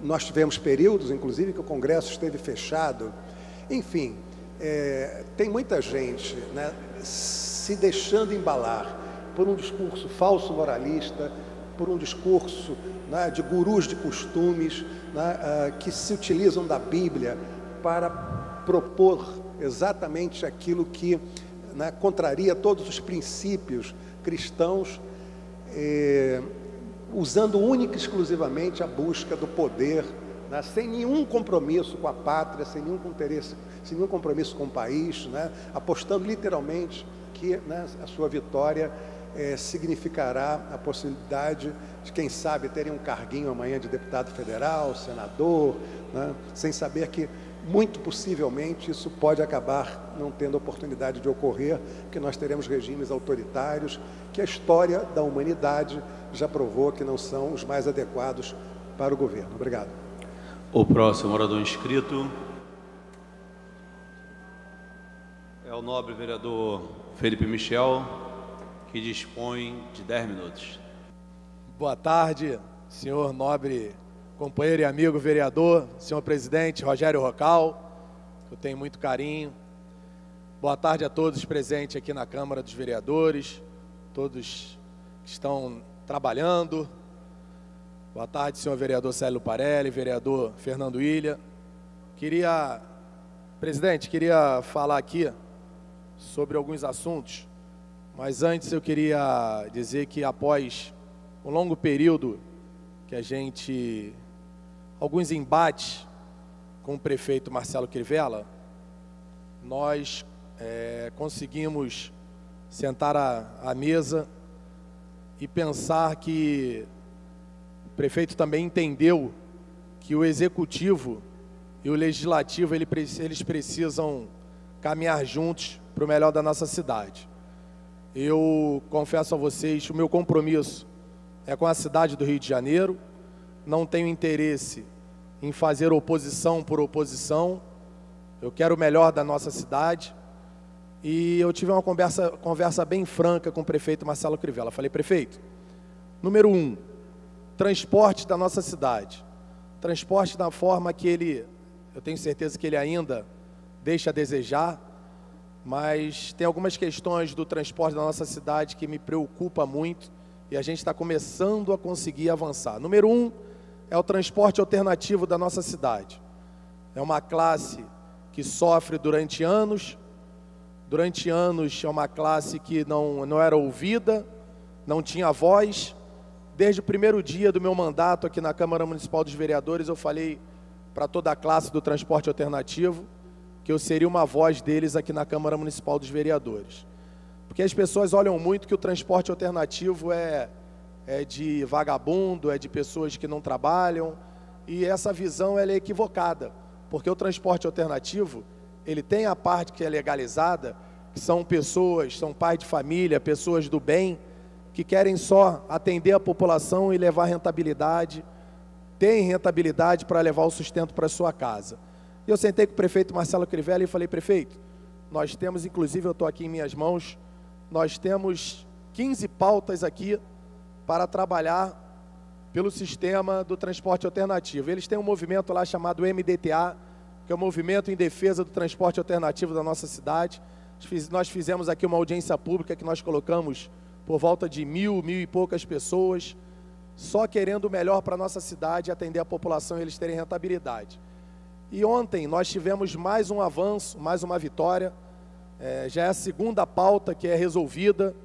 Nós tivemos períodos, inclusive, que o Congresso esteve fechado. Enfim, tem muita gente, né, se deixando embalar por um discurso falso moralista, por um discurso, né, de gurus de costumes, né, que se utilizam da Bíblia para propor exatamente aquilo que, né, contraria todos os princípios cristãos, usando única e exclusivamente a busca do poder, né, sem nenhum compromisso com a pátria, sem nenhum interesse, sem nenhum compromisso com o país, né, apostando literalmente que, né, a sua vitória significará a possibilidade de, quem sabe, terem um carguinho amanhã de deputado federal, senador, né, sem saber que, muito possivelmente, isso pode acabar não tendo oportunidade de ocorrer, porque nós teremos regimes autoritários que a história da humanidade já provou que não são os mais adequados para o governo. Obrigado. O próximo orador inscrito é o nobre vereador Felipe Michel, que dispõe de 10 minutos. Boa tarde, senhor nobre companheiro e amigo vereador, senhor presidente Rogério Rocal, que eu tenho muito carinho. Boa tarde a todos presentes aqui na Câmara dos Vereadores, todos que estão trabalhando. Boa tarde, senhor vereador Célio Parelli, vereador Fernando Ilha. Presidente, queria falar aqui sobre alguns assuntos, mas antes eu queria dizer que após um longo período que alguns embates com o prefeito Marcelo Crivella, nós conseguimos sentar à mesa e pensar que o prefeito também entendeu que o executivo e o legislativo eles precisam caminhar juntos para o melhor da nossa cidade. Eu confesso a vocês, o meu compromisso é com a cidade do Rio de Janeiro, não tenho interesse em fazer oposição por oposição, eu quero o melhor da nossa cidade. E eu tive uma conversa bem franca com o prefeito Marcelo Crivella. Falei: prefeito, número 1, transporte da nossa cidade. Transporte da forma que eu tenho certeza que ele ainda deixa a desejar, mas tem algumas questões do transporte da nossa cidade que me preocupa muito e a gente está começando a conseguir avançar. Número 1 é o transporte alternativo da nossa cidade. É uma classe que sofre durante anos é uma classe que não era ouvida, não tinha voz. Desde o primeiro dia do meu mandato aqui na Câmara Municipal dos Vereadores, eu falei para toda a classe do transporte alternativo que eu seria uma voz deles aqui na Câmara Municipal dos Vereadores. Porque as pessoas olham muito que o transporte alternativo é de vagabundo, é de pessoas que não trabalham, e essa visão ela é equivocada, porque o transporte alternativo, ele tem a parte que é legalizada, que são pessoas, são pais de família, pessoas do bem, que querem só atender a população e levar rentabilidade, tem rentabilidade para levar o sustento para a sua casa. E eu sentei com o prefeito Marcelo Crivella e falei: prefeito, nós temos, inclusive eu estou aqui em minhas mãos, nós temos 15 pautas aqui para trabalhar pelo sistema do transporte alternativo. Eles têm um movimento lá chamado MDTA, que é o Movimento em Defesa do Transporte Alternativo da nossa cidade. Nós fizemos aqui uma audiência pública que nós colocamos por volta de 1.000 e poucas pessoas, só querendo o melhor para a nossa cidade, atender a população e eles terem rentabilidade. E ontem nós tivemos mais um avanço, mais uma vitória, já é a segunda pauta que é resolvida.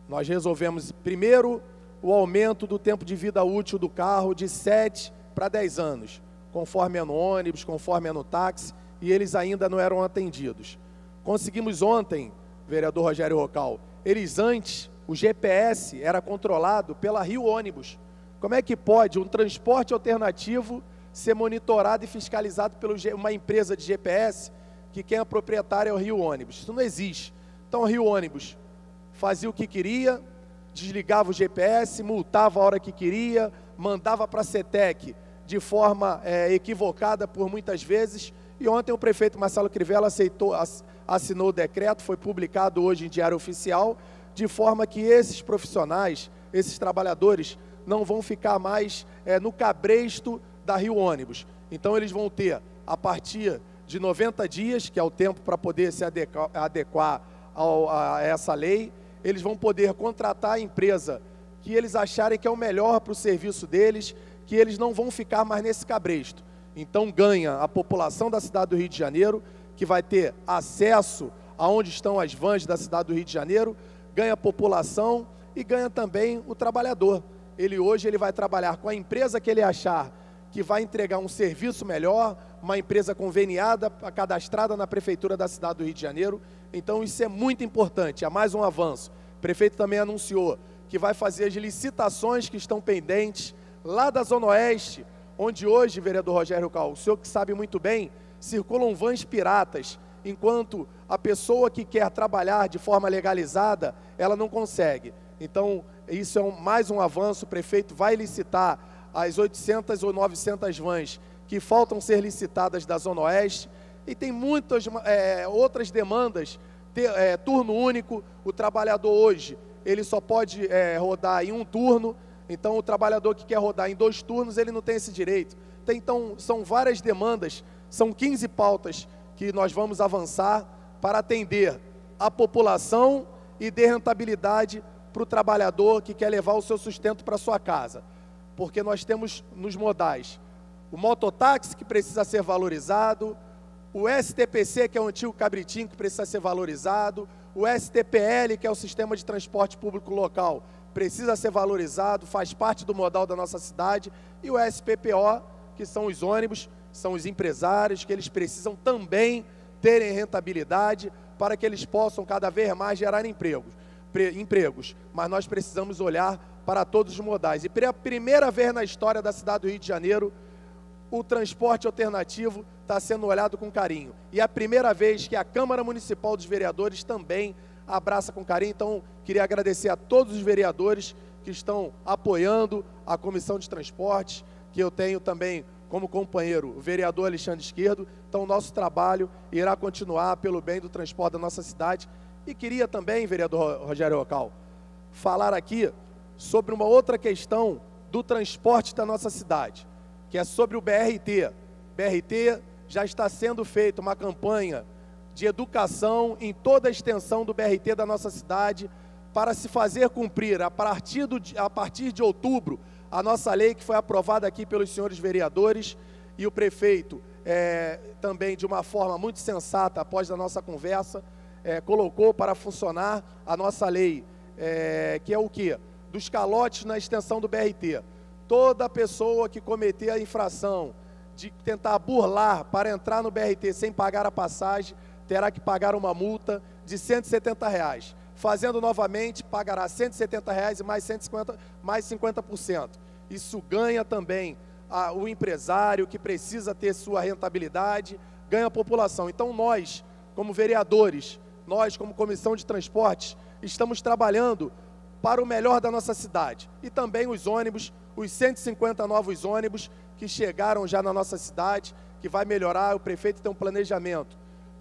Nós resolvemos, primeiro, o aumento do tempo de vida útil do carro de 7 para 10 anos, conforme é no ônibus, conforme é no táxi, e eles ainda não eram atendidos. Conseguimos ontem, vereador Rogério Rocal, eles antes, o GPS era controlado pela Rio Ônibus. Como é que pode um transporte alternativo ser monitorado e fiscalizado por uma empresa de GPS que quem é proprietário é o Rio Ônibus. Isso não existe. Então o Rio Ônibus fazia o que queria, desligava o GPS, multava a hora que queria, mandava para a CETEC de forma equivocada por muitas vezes. E ontem o prefeito Marcelo Crivella assinou o decreto, foi publicado hoje em Diário Oficial, de forma que esses profissionais, esses trabalhadores, não vão ficar mais no cabresto da Rio Ônibus. Então eles vão ter, a partir de 90 dias, que é o tempo para poder se adequar a essa lei, eles vão poder contratar a empresa que eles acharem que é o melhor para o serviço deles, que eles não vão ficar mais nesse cabresto. Então ganha a população da cidade do Rio de Janeiro, que vai ter acesso aonde estão as vans da cidade do Rio de Janeiro, ganha a população e ganha também o trabalhador. Hoje ele vai trabalhar com a empresa que ele achar que vai entregar um serviço melhor, uma empresa conveniada, cadastrada na prefeitura da cidade do Rio de Janeiro. Então isso é muito importante, é mais um avanço. O prefeito também anunciou que vai fazer as licitações que estão pendentes lá da Zona Oeste, onde hoje, vereador Rogério Cal, o senhor que sabe muito bem, circulam vans piratas, enquanto a pessoa que quer trabalhar de forma legalizada, ela não consegue. Então, isso é mais um avanço. O prefeito vai licitar as 800 ou 900 vans que faltam ser licitadas da Zona Oeste, e tem muitas outras demandas, turno único. O trabalhador hoje, ele só pode rodar em um turno, então o trabalhador que quer rodar em 2 turnos, ele não tem esse direito. Então, são várias demandas, são 15 pautas que nós vamos avançar para atender a população e dar rentabilidade para o trabalhador que quer levar o seu sustento para sua casa. Porque nós temos nos modais o mototáxi, que precisa ser valorizado, o STPC, que é o antigo cabritinho, que precisa ser valorizado, o STPL, que é o Sistema de Transporte Público Local, precisa ser valorizado, faz parte do modal da nossa cidade, e o SPPO, que são os ônibus, são os empresários, que eles precisam também terem rentabilidade para que eles possam cada vez mais gerar empregos. Mas nós precisamos olhar para todos os modais. E pela primeira vez na história da cidade do Rio de Janeiro, o transporte alternativo está sendo olhado com carinho. E é a primeira vez que a Câmara Municipal dos Vereadores também abraça com carinho. Então, queria agradecer a todos os vereadores que estão apoiando a Comissão de Transportes, que eu tenho também como companheiro o vereador Alexandre Esquerdo. Então, o nosso trabalho irá continuar pelo bem do transporte da nossa cidade. E queria também, vereador Rogério Rocal, falar aqui sobre uma outra questão do transporte da nossa cidade, que é sobre o BRT. BRT já está sendo feita uma campanha de educação em toda a extensão do BRT da nossa cidade, para se fazer cumprir, a partir de outubro, a nossa lei que foi aprovada aqui pelos senhores vereadores, e o prefeito, também de uma forma muito sensata, após a nossa conversa, colocou para funcionar a nossa lei, que é o quê? Dos calotes na extensão do BRT. Toda pessoa que cometer a infração de tentar burlar para entrar no BRT sem pagar a passagem, terá que pagar uma multa de R$ 170. Fazendo novamente, pagará R$ 170 e mais 50%. Isso ganha também o empresário, que precisa ter sua rentabilidade, ganha a população. Então nós, como vereadores, nós como Comissão de Transportes, estamos trabalhando para o melhor da nossa cidade. E também os ônibus, os 150 novos ônibus que chegaram já na nossa cidade, que vai melhorar. O prefeito tem um planejamento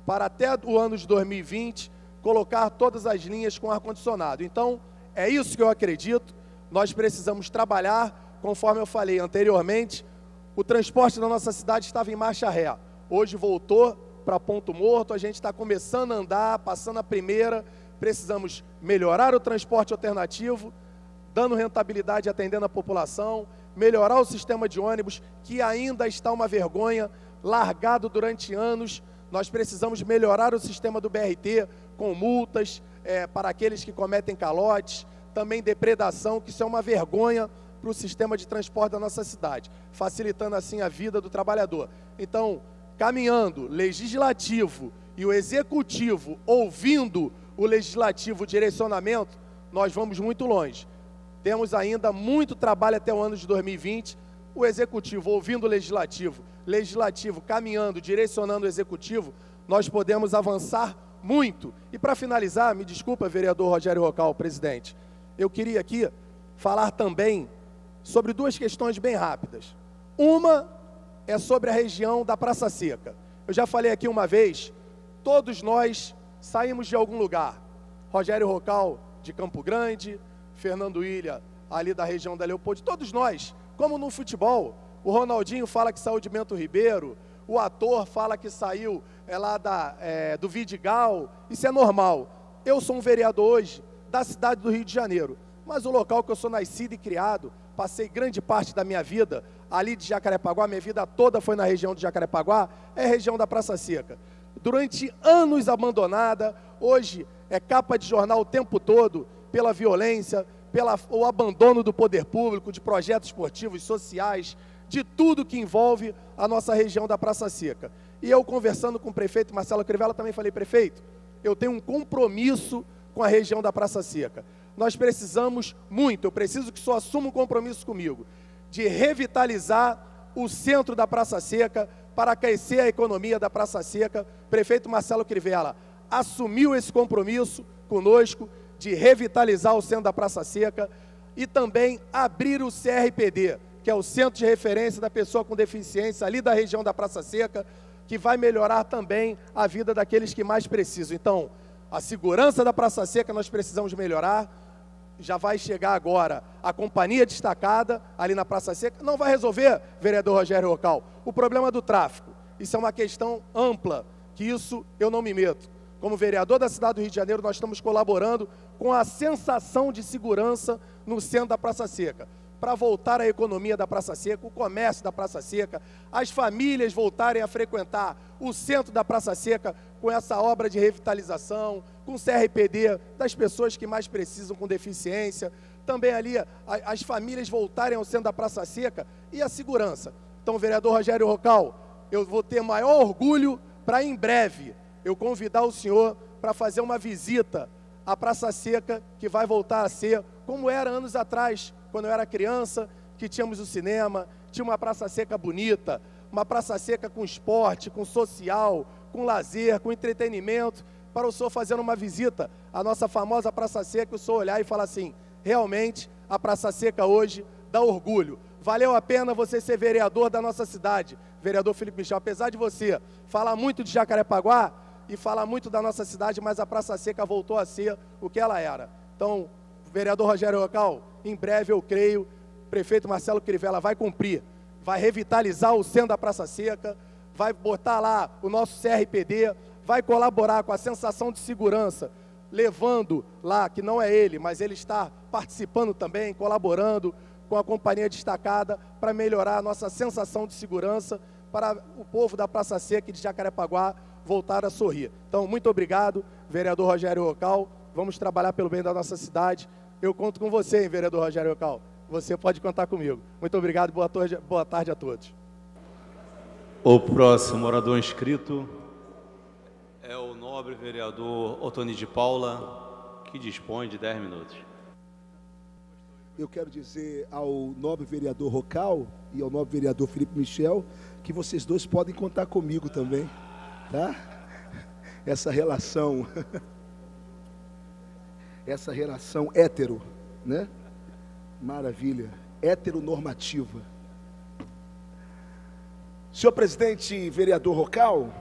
para até o ano de 2020, colocar todas as linhas com ar-condicionado. Então, é isso que eu acredito. Nós precisamos trabalhar, conforme eu falei anteriormente, o transporte da nossa cidade estava em marcha ré. Hoje voltou para ponto morto, a gente está começando a andar, passando a primeira. Precisamos melhorar o transporte alternativo, dando rentabilidade, atendendo a população, melhorar o sistema de ônibus, que ainda está uma vergonha, largado durante anos. Nós precisamos melhorar o sistema do BRT, com multas para aqueles que cometem calotes, também depredação, que isso é uma vergonha para o sistema de transporte da nossa cidade, facilitando assim a vida do trabalhador. Então, caminhando legislativo e o executivo ouvindo o legislativo, o direcionamento, nós vamos muito longe. Temos ainda muito trabalho até o ano de 2020, o executivo ouvindo o legislativo, legislativo caminhando, direcionando o executivo, nós podemos avançar muito. E para finalizar, me desculpa, vereador Rogério Rocal, presidente, eu queria aqui falar também sobre duas questões bem rápidas. Uma é sobre a região da Praça Seca. Eu já falei aqui uma vez, todos nós saímos de algum lugar. Rogério Rocal de Campo Grande, Fernando Ilha ali da região da Leopoldo, todos nós, como no futebol, o Ronaldinho fala que saiu de Bento Ribeiro, o ator fala que saiu lá do Vidigal, isso é normal. Eu sou um vereador hoje da cidade do Rio de Janeiro, mas o local que eu sou nascido e criado, passei grande parte da minha vida ali de Jacarepaguá, minha vida toda foi na região de Jacarepaguá, é a região da Praça Seca. Durante anos abandonada, hoje é capa de jornal o tempo todo pela violência, pelo abandono do poder público, de projetos esportivos, sociais, de tudo que envolve a nossa região da Praça Seca. E eu, conversando com o prefeito Marcelo Crivella, também falei: prefeito, eu tenho um compromisso com a região da Praça Seca. Nós precisamos muito, eu preciso que o senhor assuma um compromisso comigo, de revitalizar o centro da Praça Seca, para aquecer a economia da Praça Seca. Prefeito Marcelo Crivella assumiu esse compromisso conosco, de revitalizar o centro da Praça Seca e também abrir o CRPD, que é o Centro de Referência da Pessoa com Deficiência, ali da região da Praça Seca, que vai melhorar também a vida daqueles que mais precisam. Então, a segurança da Praça Seca nós precisamos melhorar. Já vai chegar agora a companhia destacada ali na Praça Seca. Não vai resolver, vereador Rogério Rocal, o problema do tráfico. Isso é uma questão ampla, que isso eu não me meto. Como vereador da cidade do Rio de Janeiro, nós estamos colaborando com a sensação de segurança no centro da Praça Seca, para voltar a economia da Praça Seca, o comércio da Praça Seca, as famílias voltarem a frequentar o centro da Praça Seca com essa obra de revitalização, com o CRPD das pessoas que mais precisam com deficiência, também ali as famílias voltarem ao centro da Praça Seca e a segurança. Então, vereador Rogério Rocal, eu vou ter maior orgulho para em breve eu convidar o senhor para fazer uma visita à Praça Seca, que vai voltar a ser como era anos atrás, quando eu era criança, que tínhamos o cinema, tinha uma Praça Seca bonita, uma Praça Seca com esporte, com social, com lazer, com entretenimento, para o senhor fazendo uma visita à nossa famosa Praça Seca, o senhor olhar e falar assim: realmente a Praça Seca hoje dá orgulho. Valeu a pena você ser vereador da nossa cidade, vereador Felipe Michel, apesar de você falar muito de Jacarepaguá e falar muito da nossa cidade, mas a Praça Seca voltou a ser o que ela era. Então, vereador Rogério Rocal, em breve eu creio, prefeito Marcelo Crivella vai cumprir, vai revitalizar o centro da Praça Seca, vai botar lá o nosso CRPD, vai colaborar com a sensação de segurança, levando lá, que não é ele, mas ele está participando também, colaborando com a companhia destacada para melhorar a nossa sensação de segurança, para o povo da Praça Seca e de Jacarepaguá voltar a sorrir. Então, muito obrigado, vereador Rogério Rocal, vamos trabalhar pelo bem da nossa cidade. Eu conto com você, hein, vereador Rogério Rocal, você pode contar comigo. Muito obrigado, boa tarde a todos. O próximo orador inscrito é o nobre vereador Otoni de Paula, que dispõe de 10 minutos. Eu quero dizer ao nobre vereador Rocal e ao nobre vereador Felipe Michel que vocês dois podem contar comigo também, tá? Essa relação hétero, né? Maravilha, heteronormativa. Senhor presidente, vereador Rocal,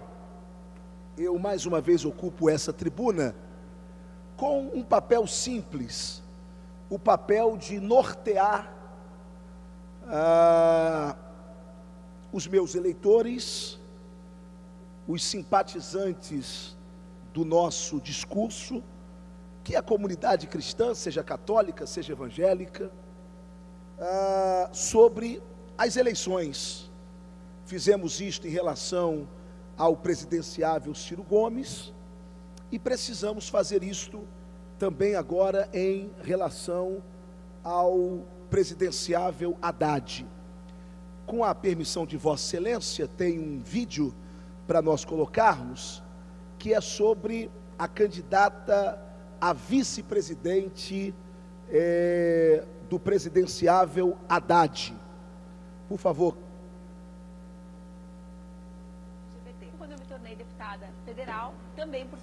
eu mais uma vez ocupo essa tribuna com um papel simples, o papel de nortear os meus eleitores, os simpatizantes do nosso discurso, que a comunidade cristã, seja católica, seja evangélica, sobre as eleições. Fizemos isto em relação ao presidenciável Ciro Gomes e precisamos fazer isto também agora em relação ao presidenciável Haddad. Com a permissão de Vossa Excelência, tem um vídeo para nós colocarmos, que é sobre a candidata a vice-presidente do presidenciável Haddad. Por favor. Quando eu me tornei deputada deputada federal, também por...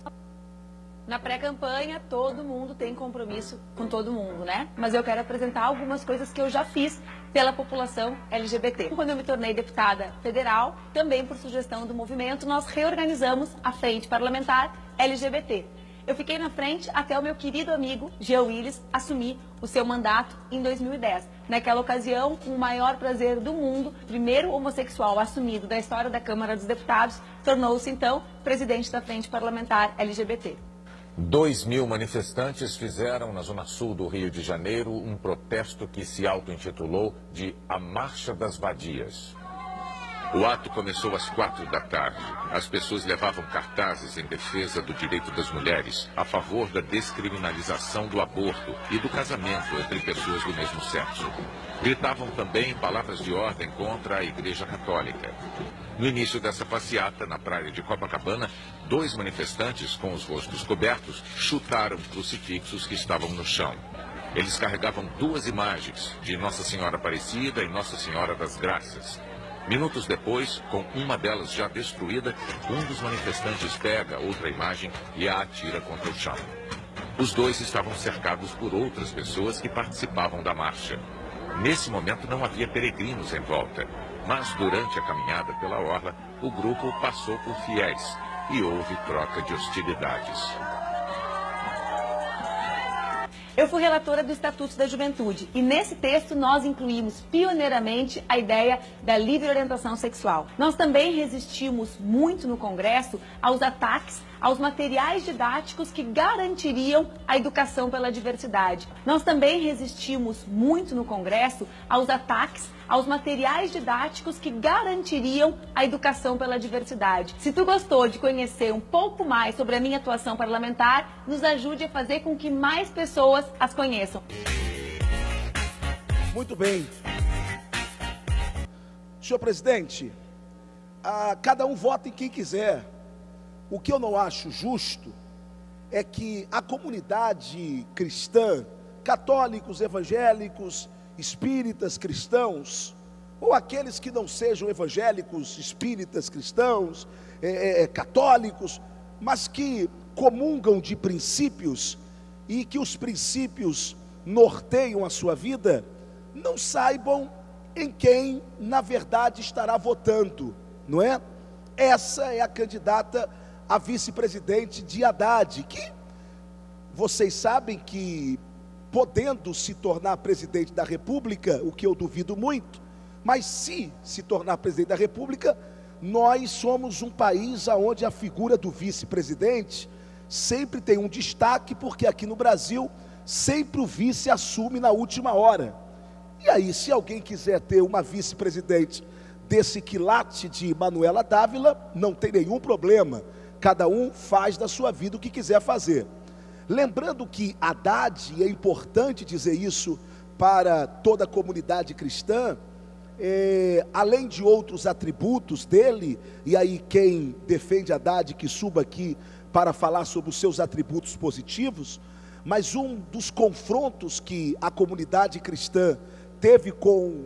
Na pré-campanha, todo mundo tem compromisso com todo mundo, né? Mas eu quero apresentar algumas coisas que eu já fiz pela população LGBT. Quando eu me tornei deputada federal, também por sugestão do movimento, nós reorganizamos a Frente Parlamentar LGBT. Eu fiquei na frente até o meu querido amigo, Jean Willis, assumir o seu mandato em 2010. Naquela ocasião, com o maior prazer do mundo, o primeiro homossexual assumido da história da Câmara dos Deputados, tornou-se, então, presidente da Frente Parlamentar LGBT. 2.000 manifestantes fizeram na zona sul do Rio de Janeiro um protesto que se auto-intitulou de A Marcha das Vadias. O ato começou às 4 da tarde. As pessoas levavam cartazes em defesa do direito das mulheres, a favor da descriminalização do aborto e do casamento entre pessoas do mesmo sexo. Gritavam também palavras de ordem contra a Igreja Católica. No início dessa passeata, na praia de Copacabana, 2 manifestantes com os rostos cobertos chutaram crucifixos que estavam no chão. Eles carregavam 2 imagens de Nossa Senhora Aparecida e Nossa Senhora das Graças. Minutos depois, com uma delas já destruída, um dos manifestantes pega outra imagem e a atira contra o chão. Os 2 estavam cercados por outras pessoas que participavam da marcha. Nesse momento não havia peregrinos em volta, mas durante a caminhada pela orla, o grupo passou por fiéis e houve troca de hostilidades. Eu fui relatora do Estatuto da Juventude e nesse texto nós incluímos pioneiramente a ideia da livre orientação sexual. Nós também resistimos muito no Congresso aos ataques aos materiais didáticos que garantiriam a educação pela diversidade. Nós também resistimos muito no Congresso aos ataques aos materiais didáticos que garantiriam a educação pela diversidade. Se tu gostou de conhecer um pouco mais sobre a minha atuação parlamentar, nos ajude a fazer com que mais pessoas as conheçam. Muito bem. Senhor presidente, cada um vota em quem quiser. O que eu não acho justo é que a comunidade cristã, católicos, evangélicos, espíritas, cristãos, ou aqueles que não sejam evangélicos, espíritas, cristãos, católicos, mas que comungam de princípios e que os princípios norteiam a sua vida, não saibam em quem, na verdade, estará votando, não é? Essa é a candidata a vice-presidente de Haddad, que vocês sabem que, podendo se tornar presidente da República, o que eu duvido muito, mas se tornar presidente da República, nós somos um país onde a figura do vice-presidente sempre tem um destaque, porque aqui no Brasil, sempre o vice assume na última hora. E aí, se alguém quiser ter uma vice-presidente desse quilate de Manuela Dávila, não tem nenhum problema, cada um faz da sua vida o que quiser fazer. Lembrando que Haddad, e é importante dizer isso para toda a comunidade cristã, além de outros atributos dele, e aí quem defende Haddad que suba aqui para falar sobre os seus atributos positivos, mas um dos confrontos que a comunidade cristã teve com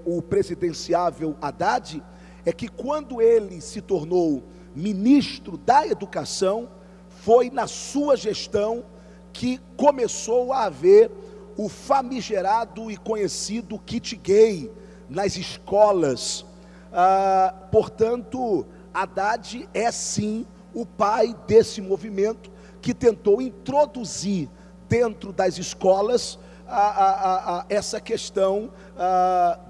o presidenciável Haddad, é que quando ele se tornou ministro da Educação, foi na sua gestão que começou a haver o famigerado e conhecido kit gay nas escolas. Portanto, Haddad é sim o pai desse movimento que tentou introduzir dentro das escolas essa questão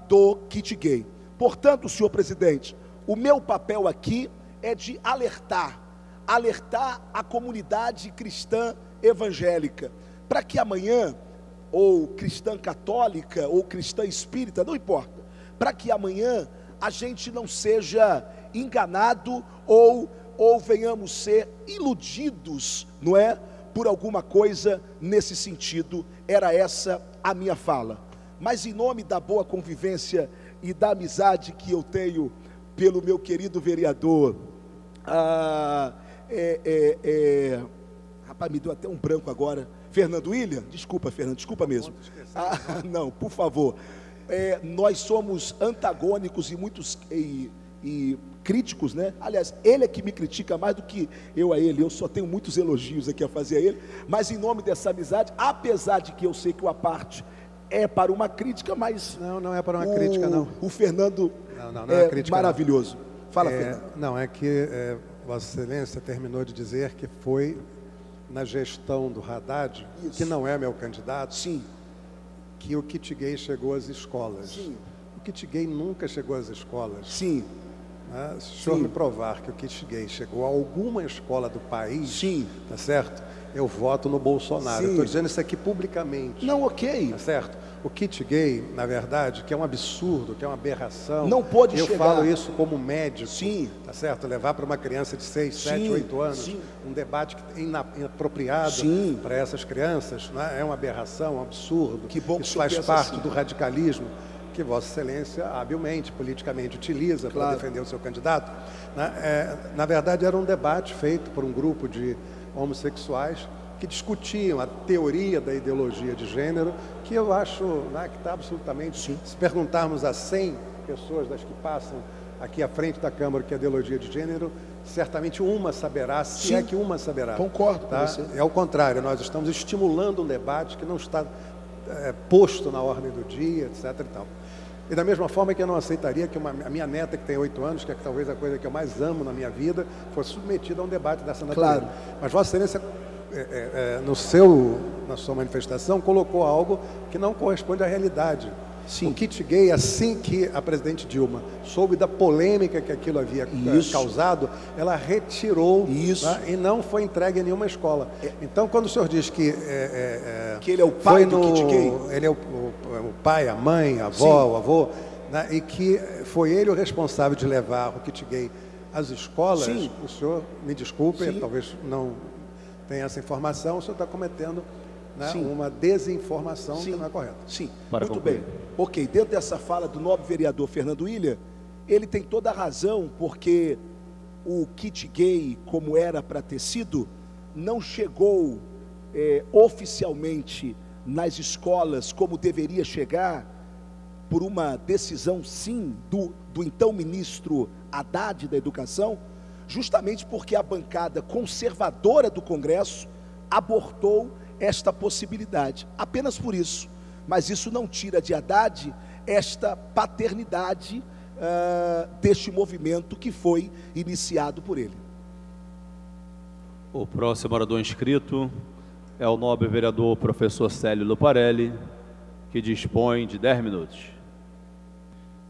do kit gay. Portanto, senhor presidente, o meu papel aqui é de alertar a comunidade cristã evangélica, para que amanhã, ou cristã católica, ou cristã espírita, não importa, para que amanhã a gente não seja enganado ou venhamos ser iludidos, não é? Por alguma coisa nesse sentido. Era essa a minha fala. Mas em nome da boa convivência e da amizade que eu tenho pelo meu querido vereador, rapaz, me deu até um branco agora, Fernando William, desculpa Fernando, desculpa mesmo, não, por favor, nós somos antagônicos e críticos, né? Aliás, ele é que me critica mais do que eu a ele. Eu só tenho muitos elogios aqui a fazer a ele, mas em nome dessa amizade, apesar de que eu sei que o aparte é para uma crítica, mas não é para uma crítica, não. O Fernando não é crítica, maravilhoso. Fala, Fernando. Não, é que Vossa Excelência terminou de dizer que foi na gestão do Haddad, que não é meu candidato, sim, que o kit gay chegou às escolas. Sim. O kit gay nunca chegou às escolas. Sim. Né? Se o senhor me provar que o kit gay chegou a alguma escola do país, sim, tá certo? Eu voto no Bolsonaro. Eu estou dizendo isso aqui publicamente. Não, ok. Tá certo? O kit gay, na verdade, que é um absurdo, que é uma aberração. Não pode chegar. Eu falo isso como médico. Sim. Tá certo? Levar para uma criança de 6, 7, 8 anos um debate inapropriado para essas crianças, né? É uma aberração, um absurdo. Que bom que isso faz parte do radicalismo que Vossa Excelência habilmente, politicamente utiliza para defender o seu candidato. Né? Na verdade, era um debate feito por um grupo de homossexuais que discutiam a teoria da ideologia de gênero, que eu acho, né, que está absolutamente... Se perguntarmos a 100 pessoas das que passam aqui à frente da Câmara que é a ideologia de gênero, certamente uma saberá, se é que uma saberá. Concordo com você. É o contrário, nós estamos estimulando um debate que não está posto na ordem do dia, etc. e tal. E da mesma forma que eu não aceitaria que a minha neta, que tem 8 anos, que é talvez a coisa que eu mais amo na minha vida, fosse submetida a um debate dessa natureza. Claro. Mas Vossa Excelência, na sua manifestação, colocou algo que não corresponde à realidade. Sim. O kit gay, assim que a presidente Dilma soube da polêmica que aquilo havia causado, ela retirou e não foi entregue em nenhuma escola. Então, quando o senhor diz que ele é o pai do kit gay, ele é o pai, a mãe, a avó, o avô, né, e que foi ele o responsável de levar o kit gay às escolas, o senhor, me desculpe, talvez não tenha essa informação, o senhor está cometendo, né, uma desinformação que não é correta. Sim, Para muito concluir. bem. Ok, dentro dessa fala do nobre vereador Fernando Ilha, ele tem toda a razão, porque o kit gay, como era para ter sido, não chegou oficialmente nas escolas como deveria chegar, por uma decisão, sim, do então ministro Haddad da Educação, justamente porque a bancada conservadora do Congresso abortou esta possibilidade, apenas por isso. Mas isso não tira de Haddad esta paternidade deste movimento que foi iniciado por ele. O próximo orador inscrito é o nobre vereador professor Célio Luparelli, que dispõe de 10 minutos.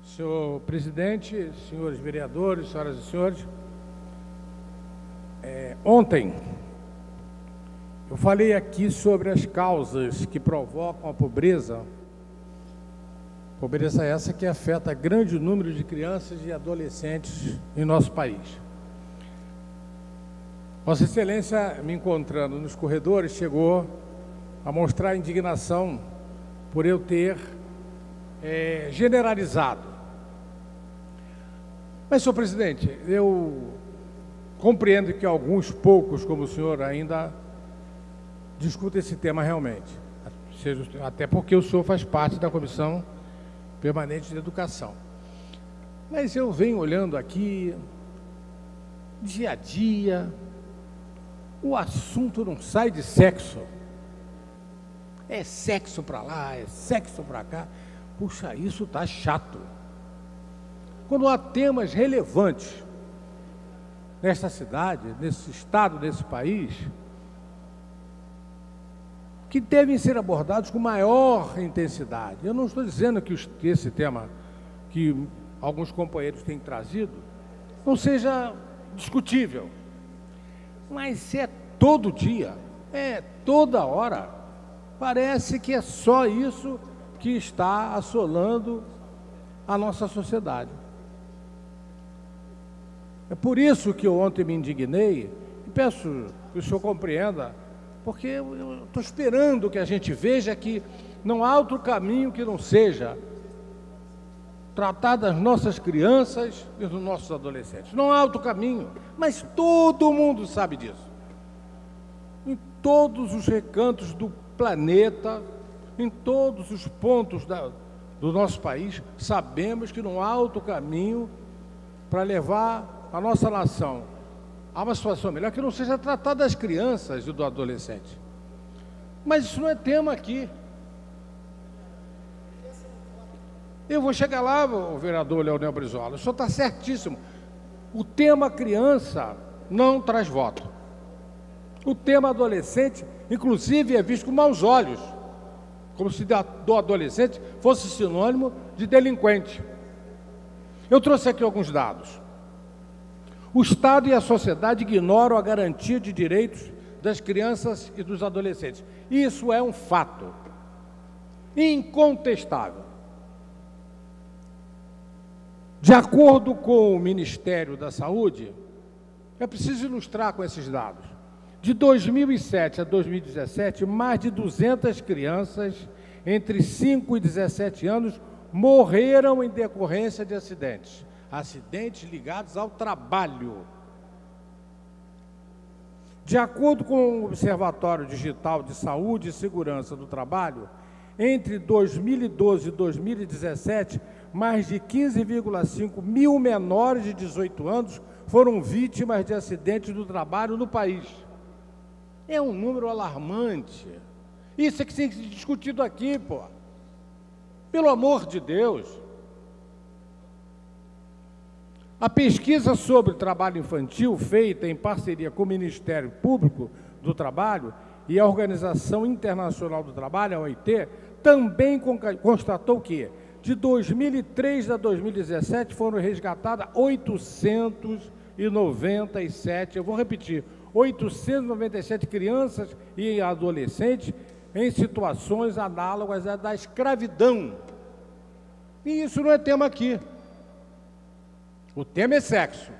Senhor presidente, senhores vereadores, senhoras e senhores, ontem eu falei aqui sobre as causas que provocam a pobreza essa que afeta grande número de crianças e adolescentes em nosso país. Vossa Excelência, me encontrando nos corredores, chegou a mostrar indignação por eu ter generalizado. Mas, senhor presidente, eu compreendo que alguns poucos, como o senhor, ainda discutem esse tema realmente, até porque o senhor faz parte da Comissão Permanente de Educação. Mas eu venho olhando aqui, dia a dia, o assunto não sai de sexo. É sexo para lá, é sexo para cá. Puxa, isso está chato. Quando há temas relevantes nesta cidade, nesse estado, nesse país, que devem ser abordados com maior intensidade. Eu não estou dizendo que esse tema que alguns companheiros têm trazido não seja discutível, mas é todo dia, é toda hora. Parece que é só isso que está assolando a nossa sociedade. É por isso que eu ontem me indignei e peço que o senhor compreenda, porque eu estou esperando que a gente veja que não há outro caminho que não seja tratar das nossas crianças e dos nossos adolescentes. Não há outro caminho, mas todo mundo sabe disso. Em todos os recantos do planeta, em todos os pontos do nosso país, sabemos que não há outro caminho para levar a nossa nação a uma situação melhor, que não seja tratar das crianças e do adolescente. Mas isso não é tema aqui. Eu vou chegar lá, o vereador Leonel Brizola, o senhor está certíssimo. O tema criança não traz voto. O tema adolescente, inclusive, é visto com maus olhos, como se do adolescente fosse sinônimo de delinquente. Eu trouxe aqui alguns dados. O Estado e a sociedade ignoram a garantia de direitos das crianças e dos adolescentes. Isso é um fato incontestável. De acordo com o Ministério da Saúde, é preciso ilustrar com esses dados. De 2007 a 2017, mais de 200 crianças entre 5 e 17 anos morreram em decorrência de acidentes. Acidentes ligados ao trabalho. De acordo com o Observatório Digital de Saúde e Segurança do Trabalho, entre 2012 e 2017, mais de 15,5 mil menores de 18 anos foram vítimas de acidentes do trabalho no país. É um número alarmante. Isso é que tem que ser discutido aqui, pô. Pelo amor de Deus. A pesquisa sobre trabalho infantil, feita em parceria com o Ministério Público do Trabalho e a Organização Internacional do Trabalho, a OIT, também constatou que, de 2003 a 2017, foram resgatadas 897, eu vou repetir, 897 crianças e adolescentes em situações análogas à da escravidão. E isso não é tema aqui. O tema é sexo.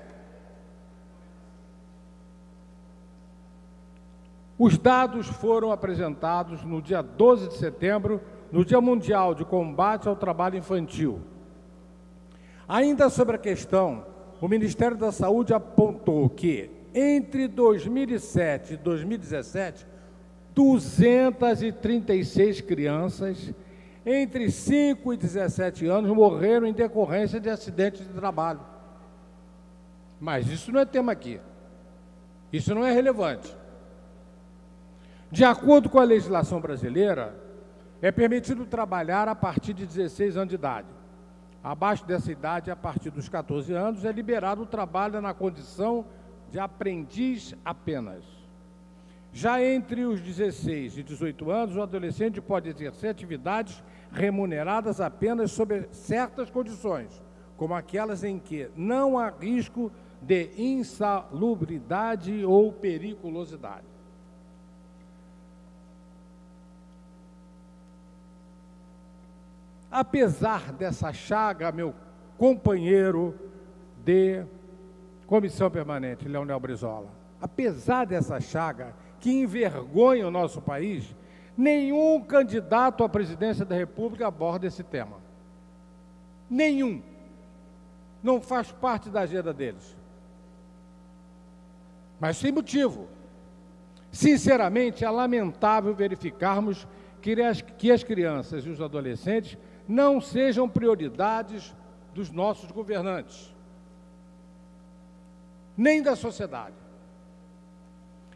Os dados foram apresentados no dia 12 de setembro, no Dia Mundial de Combate ao Trabalho Infantil. Ainda sobre a questão, o Ministério da Saúde apontou que, entre 2007 e 2017, 236 crianças entre 5 e 17 anos morreram em decorrência de acidentes de trabalho. Mas isso não é tema aqui. Isso não é relevante. De acordo com a legislação brasileira, é permitido trabalhar a partir de 16 anos de idade. Abaixo dessa idade, a partir dos 14 anos, é liberado o trabalho na condição de aprendiz apenas. Já entre os 16 e 18 anos, o adolescente pode exercer atividades remuneradas apenas sob certas condições, como aquelas em que não há risco de insalubridade ou periculosidade. Apesar dessa chaga, meu companheiro de comissão permanente, Leonel Brizola, apesar dessa chaga que envergonha o nosso país, nenhum candidato à presidência da República aborda esse tema. Nenhum. Não faz parte da agenda deles. Mas sem motivo. Sinceramente, é lamentável verificarmos que as crianças e os adolescentes não sejam prioridades dos nossos governantes, nem da sociedade.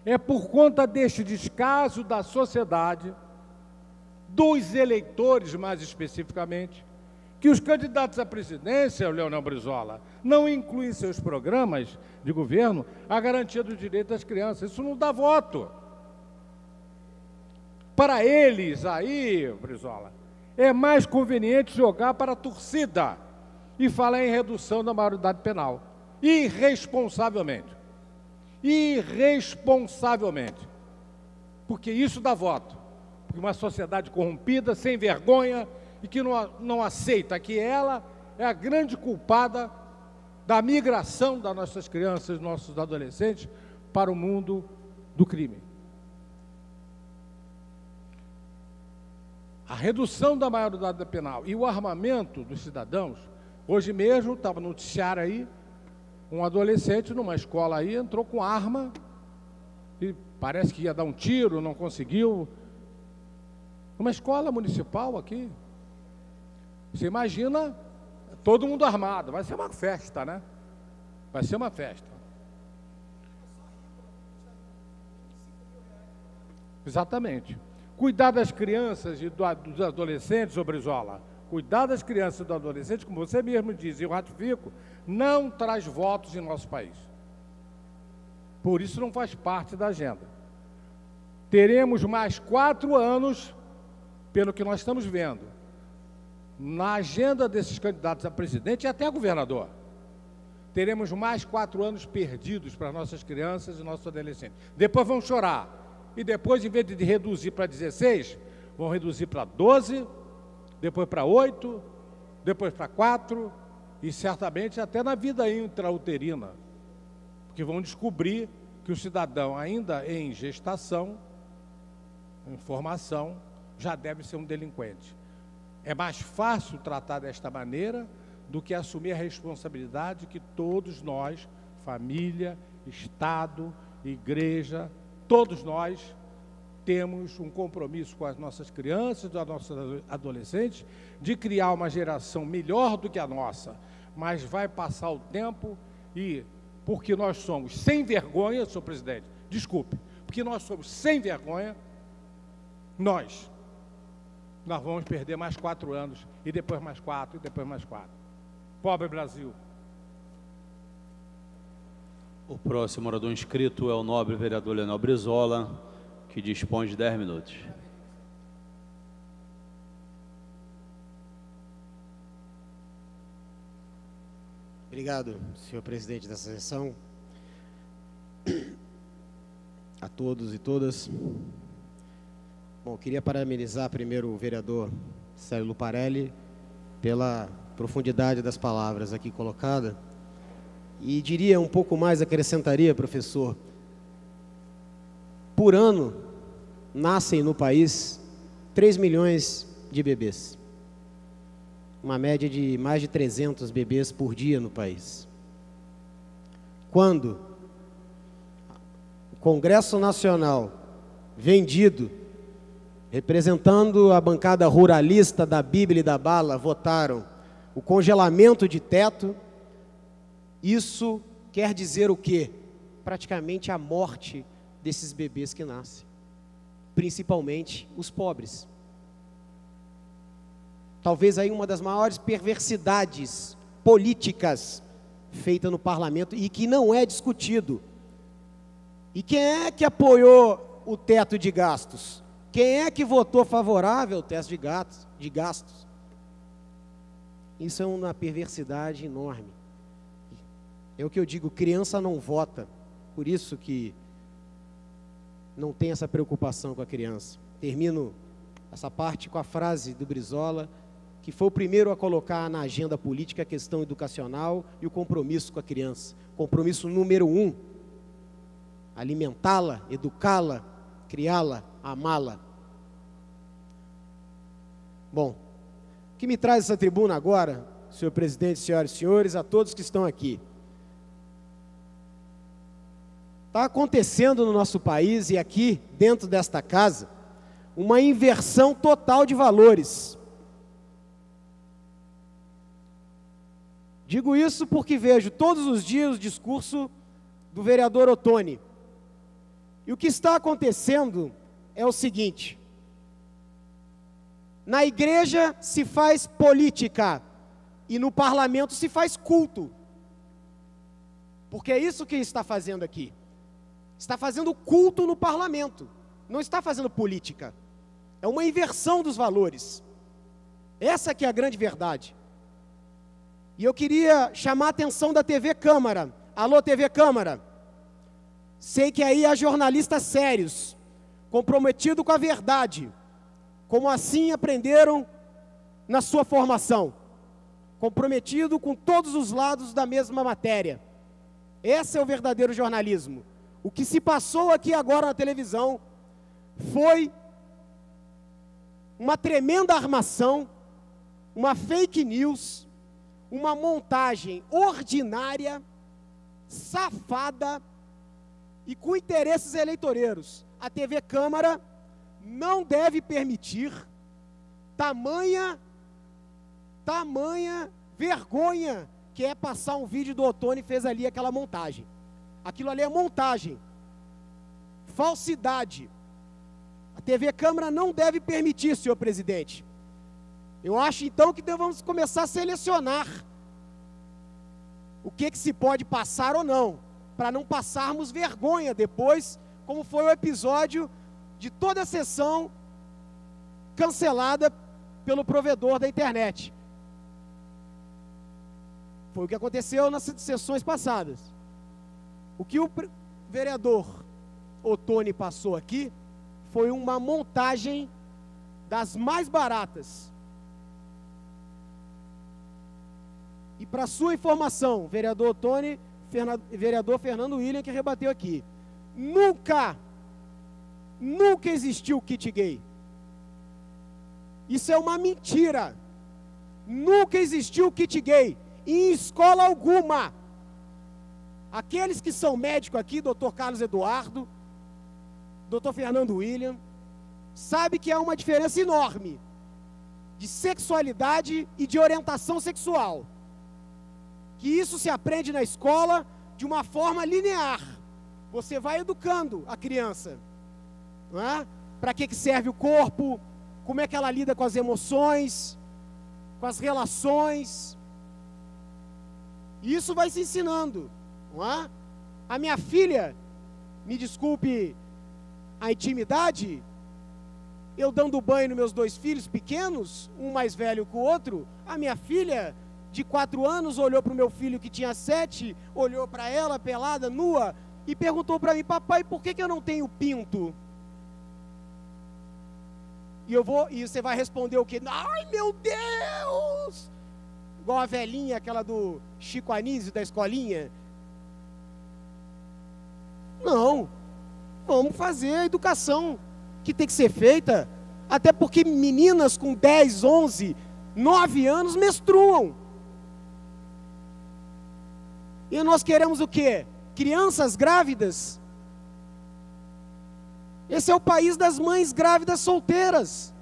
É por conta deste descaso da sociedade, dos eleitores mais especificamente, que os candidatos à presidência, Leonel Brizola, não incluem em seus programas de governo a garantia do direito das crianças. Isso não dá voto. Para eles aí, Brizola, é mais conveniente jogar para a torcida e falar em redução da maioridade penal. Irresponsavelmente. Irresponsavelmente. Porque isso dá voto. Porque uma sociedade corrompida, sem vergonha e que não aceita que ela é a grande culpada da migração das nossas crianças, nossos adolescentes, para o mundo do crime. A redução da maioridade penal e o armamento dos cidadãos. Hoje mesmo, estava no noticiário aí, um adolescente numa escola aí entrou com arma e parece que ia dar um tiro, não conseguiu. Uma escola municipal aqui. Você imagina todo mundo armado, vai ser uma festa, né? Vai ser uma festa. Exatamente. Cuidar das crianças e dos adolescentes, ô Brizola, cuidar das crianças e dos adolescentes, como você mesmo diz, e eu ratifico, não traz votos em nosso país. Por isso não faz parte da agenda. Teremos mais 4 anos, pelo que nós estamos vendo, na agenda desses candidatos a presidente e até a governador. Teremos mais 4 anos perdidos para nossas crianças e nossos adolescentes. Depois vão chorar. E depois, em vez de reduzir para 16, vão reduzir para 12, depois para 8, depois para 4, e certamente até na vida intrauterina. Porque vão descobrir que o cidadão ainda em gestação, em formação, já deve ser um delinquente. É mais fácil tratar desta maneira do que assumir a responsabilidade que todos nós, família, Estado, igreja, todos nós temos um compromisso com as nossas crianças, dos nossos adolescentes, de criar uma geração melhor do que a nossa. Mas vai passar o tempo e, porque nós somos sem vergonha, senhor presidente, desculpe, porque nós somos sem vergonha, nós vamos perder mais 4 anos, e depois mais 4, e depois mais 4. Pobre Brasil. O próximo orador inscrito é o nobre vereador Leonel Brizola, que dispõe de 10 minutos. Obrigado, senhor presidente da sessão, a todos e todas. Bom, queria parabenizar primeiro o vereador Célio Luparelli pela profundidade das palavras aqui colocadas. E diria um pouco mais, acrescentaria, professor, por ano nascem no país 3 milhões de bebês. Uma média de mais de 300 bebês por dia no país. Quando o Congresso Nacional, vendido, representando a bancada ruralista da Bíblia e da Bala, votaram o congelamento de teto, isso quer dizer o quê? Praticamente a morte desses bebês que nascem, principalmente os pobres. Talvez aí uma das maiores perversidades políticas feita no parlamento e que não é discutido. E quem é que apoiou o teto de gastos? Quem é que votou favorável ao teto de gastos? Isso é uma perversidade enorme. É o que eu digo, criança não vota, por isso que não tem essa preocupação com a criança. Termino essa parte com a frase do Brizola, que foi o primeiro a colocar na agenda política a questão educacional e o compromisso com a criança. Compromisso número 1, alimentá-la, educá-la, criá-la, amá-la. Bom, o que me traz essa tribuna agora, senhor presidente, senhoras e senhores, a todos que estão aqui. Está acontecendo no nosso país e aqui, dentro desta casa, uma inversão total de valores. Digo isso porque vejo todos os dias o discurso do vereador Ottoni. E o que está acontecendo é o seguinte: na igreja se faz política e no parlamento se faz culto. Porque é isso que está fazendo aqui. Está fazendo culto no parlamento, não está fazendo política. É uma inversão dos valores. Essa que é a grande verdade. E eu queria chamar a atenção da TV Câmara. Alô, TV Câmara. Sei que aí há jornalistas sérios, comprometidos com a verdade, como assim aprenderam na sua formação, comprometido com todos os lados da mesma matéria. Esse é o verdadeiro jornalismo. O que se passou aqui agora na televisão foi uma tremenda armação, uma fake news, uma montagem ordinária, safada e com interesses eleitoreiros. A TV Câmara não deve permitir tamanha vergonha quer passar um vídeo do Ottoni e fez ali aquela montagem. Aquilo ali é montagem. Falsidade. A TV Câmara não deve permitir, senhor presidente. Eu acho então que devemos começar a selecionar o que se pode passar ou não, para não passarmos vergonha depois, como foi o episódio de toda a sessão cancelada pelo provedor da internet. Foi o que aconteceu nas sessões passadas. O que o vereador Ottoni passou aqui foi uma montagem das mais baratas. E para sua informação, vereador Ottoni, vereador Fernando William, que rebateu aqui, nunca existiu kit gay. Isso é uma mentira. Nunca existiu kit gay em escola alguma. Aqueles que são médicos aqui, doutor Carlos Eduardo, doutor Fernando William, sabe que há uma diferença enorme de sexualidade e de orientação sexual. Que isso se aprende na escola de uma forma linear. Você vai educando a criança, não é? Para que serve o corpo, como é que ela lida com as emoções, com as relações. E isso vai se ensinando, não é? A minha filha, me desculpe a intimidade, eu dando banho nos meus 2 filhos pequenos, um mais velho que o outro, a minha filha de 4 anos olhou para o meu filho que tinha 7, olhou para ela pelada, nua, e perguntou para mim: papai, por que eu não tenho pinto? E você vai responder o quê? Ai, meu Deus! Igual a velhinha, aquela do Chico Anísio, da escolinha. Não. Vamos fazer a educação que tem que ser feita, até porque meninas com 10, 11, 9 anos menstruam. E nós queremos o quê? Crianças grávidas? Esse é o país das mães grávidas solteiras,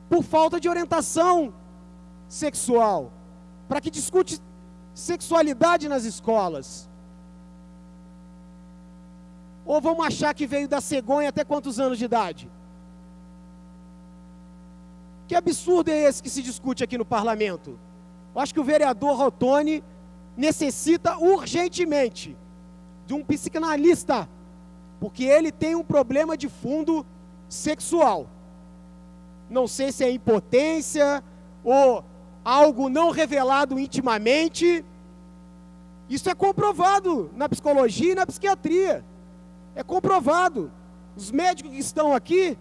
por falta de orientação sexual. Para que discute sexualidade nas escolas? Ou vamos achar que veio da cegonha até quantos anos de idade? Que absurdo é esse que se discute aqui no parlamento? Eu acho que o vereador Ottoni necessita urgentemente de um psicanalista, porque ele tem um problema de fundo sexual. Não sei se é impotência ou algo não revelado intimamente. Isso é comprovado na psicologia e na psiquiatria. É comprovado. Os médicos que estão aqui,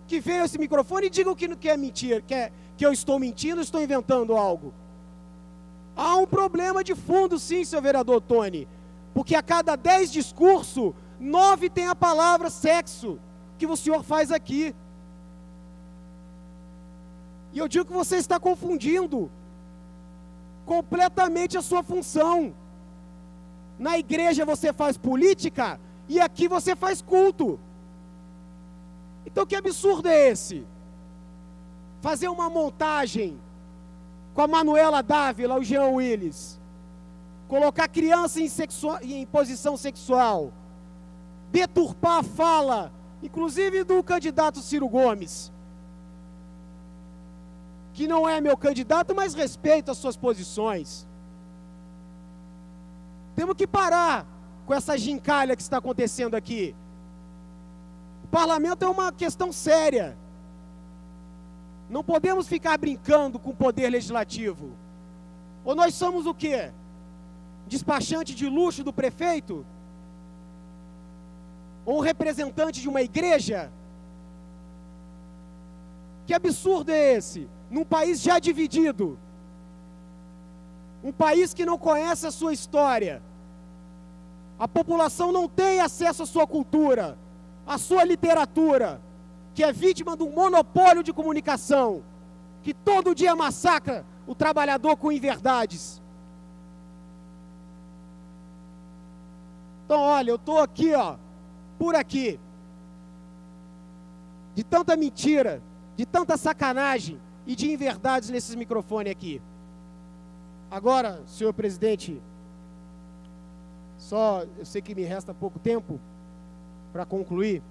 que veem esse microfone e digam que é mentira, que eu estou mentindo, estou inventando algo. Há um problema de fundo, sim, seu vereador Ottoni, porque a cada 10 discursos, 9 tem a palavra sexo, que o senhor faz aqui. E eu digo que você está confundindo completamente a sua função. Na igreja você faz política e aqui você faz culto. Então que absurdo é esse? Fazer uma montagem com a Manuela Dávila, o Jean Willis, colocar criança em posição sexual, deturpar a fala, inclusive do candidato Ciro Gomes, que não é meu candidato, mas respeito as suas posições. Temos que parar com essa gincalha que está acontecendo aqui. O parlamento é uma questão séria. Não podemos ficar brincando com o poder legislativo. Ou nós somos o quê? Despachante de luxo do prefeito? Ou um representante de uma igreja? Que absurdo é esse? Num país já dividido, um país que não conhece a sua história, a população não tem acesso à sua cultura, à sua literatura, que é vítima de um monopólio de comunicação, que todo dia massacra o trabalhador com inverdades. Então, olha, eu estou aqui, ó, por aqui, de tanta mentira, de tanta sacanagem e de inverdades nesses microfones aqui. Agora, senhor presidente, eu sei que me resta pouco tempo para concluir.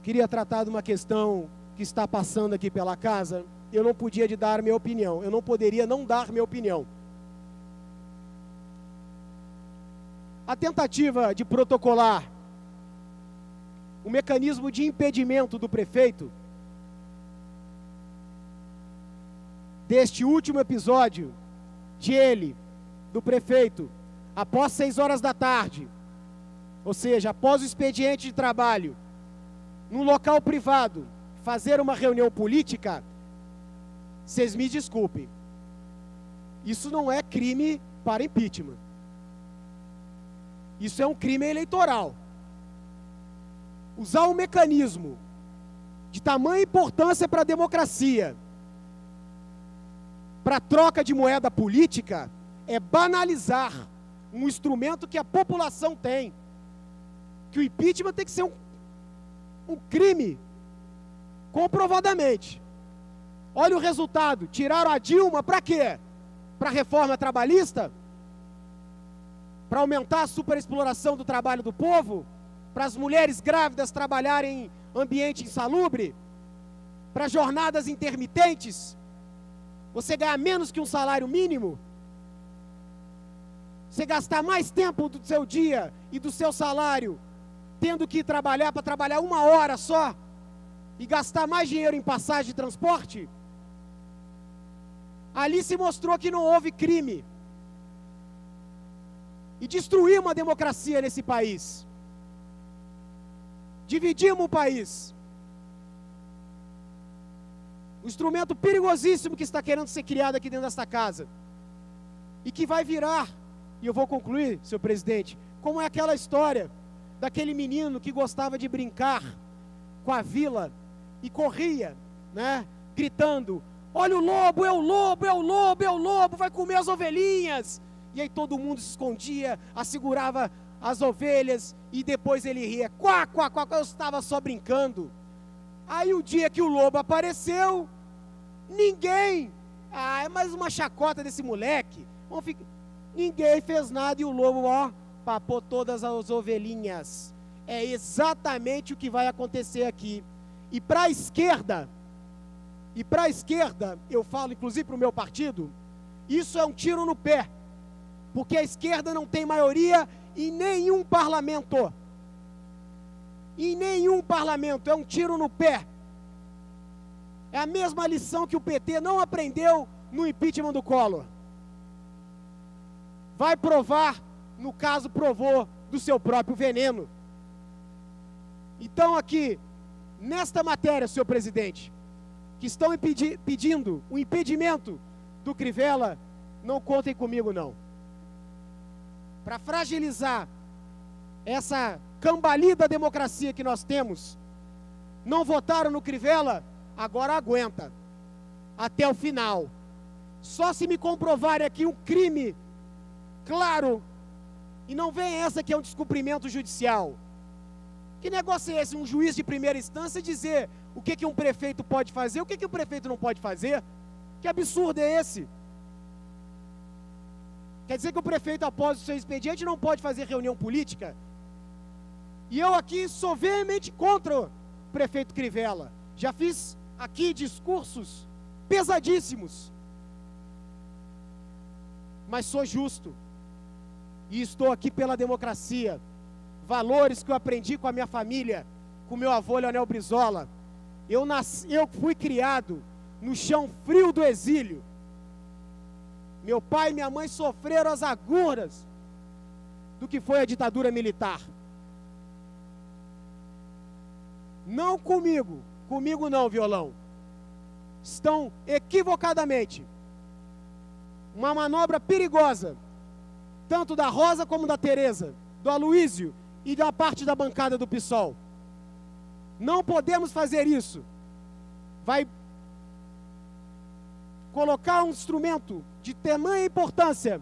Queria tratar de uma questão que está passando aqui pela casa. Eu não podia dar minha opinião. Eu não poderia não dar minha opinião. A tentativa de protocolar o mecanismo de impedimento do prefeito deste último episódio do prefeito, após 6 horas da tarde, ou seja, após o expediente de trabalho, num local privado, fazer uma reunião política, vocês me desculpem, isso não é crime para impeachment. Isso é um crime eleitoral. Usar um mecanismo de tamanha importância para a democracia, para troca de moeda política, é banalizar um instrumento que a população tem. Que o impeachment tem que ser um crime, comprovadamente. Olha o resultado, tiraram a Dilma para quê? Para a reforma trabalhista? Para aumentar a superexploração do trabalho do povo? Para as mulheres grávidas trabalharem em ambiente insalubre? Para jornadas intermitentes? Você ganhar menos que um salário mínimo? Você gastar mais tempo do seu dia e do seu salário tendo que trabalhar para trabalhar 1 hora só e gastar mais dinheiro em passagem de transporte? Ali se mostrou que não houve crime. E destruímos a democracia nesse país. Dividimos o país. Um instrumento perigosíssimo que está querendo ser criado aqui dentro desta casa. E que vai virar, e eu vou concluir, senhor presidente, como é aquela história daquele menino que gostava de brincar com a vila e corria, né, gritando: olha o lobo, é o lobo, é o lobo, é o lobo, vai comer as ovelhinhas. E aí todo mundo se escondia, assegurava as ovelhas e depois ele ria: quá, quá, quá, eu estava só brincando. Aí o dia que o lobo apareceu, ninguém, é mais uma chacota desse moleque, ninguém fez nada e o lobo, papou todas as ovelhinhas. É exatamente o que vai acontecer aqui. E para a esquerda, eu falo inclusive para o meu partido, isso é um tiro no pé, porque a esquerda não tem maioria em nenhum parlamento. Em nenhum parlamento, é um tiro no pé. É a mesma lição que o PT não aprendeu no impeachment do Collor. Vai provar, no caso provou, do seu próprio veneno. Então aqui, nesta matéria, senhor presidente, que estão pedindo o impedimento do Crivella, não contem comigo não. Para fragilizar essa cambalida democracia que nós temos, não votaram no Crivella, agora aguenta até o final. Só se me comprovarem aqui um crime claro, e não vem essa que é um descumprimento judicial. Que negócio é esse? Um juiz de primeira instância dizer o que um prefeito pode fazer, o que o prefeito não pode fazer? Que absurdo é esse? Quer dizer que o prefeito, após o seu expediente, não pode fazer reunião política? E eu aqui sou veemente contra o prefeito Crivella. Já fiz aqui discursos pesadíssimos. Mas sou justo. E estou aqui pela democracia. Valores que eu aprendi com a minha família, com meu avô Leonel Brizola. Eu fui criado no chão frio do exílio. Meu pai e minha mãe sofreram as agruras do que foi a ditadura militar. Não comigo, comigo não, violão. Estão equivocadamente. Uma manobra perigosa, tanto da Rosa como da Tereza, do Aloísio e da parte da bancada do PSOL. Não podemos fazer isso. Vai colocar um instrumento de tamanha importância,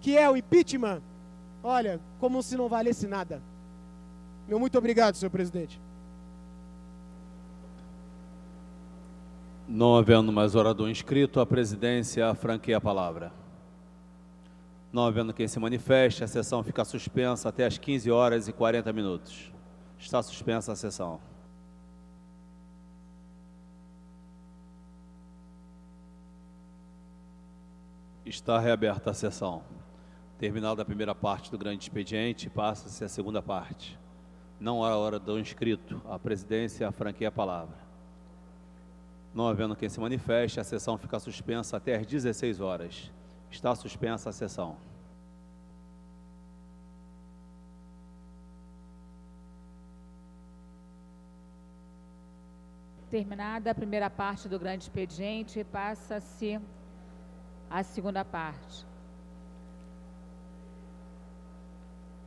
que é o impeachment, olha, como se não valesse nada. Meu muito obrigado, senhor presidente. Não havendo mais orador inscrito, a presidência franqueia a palavra. Não havendo quem se manifeste, a sessão fica suspensa até às 15h40. Está suspensa a sessão. Está reaberta a sessão. Terminada a primeira parte do grande expediente, passa-se a segunda parte. Não há orador inscrito, a presidência franqueia a palavra. Não havendo quem se manifeste, a sessão fica suspensa até às 16h. Está suspensa a sessão. Terminada a primeira parte do grande expediente, passa-se a segunda parte.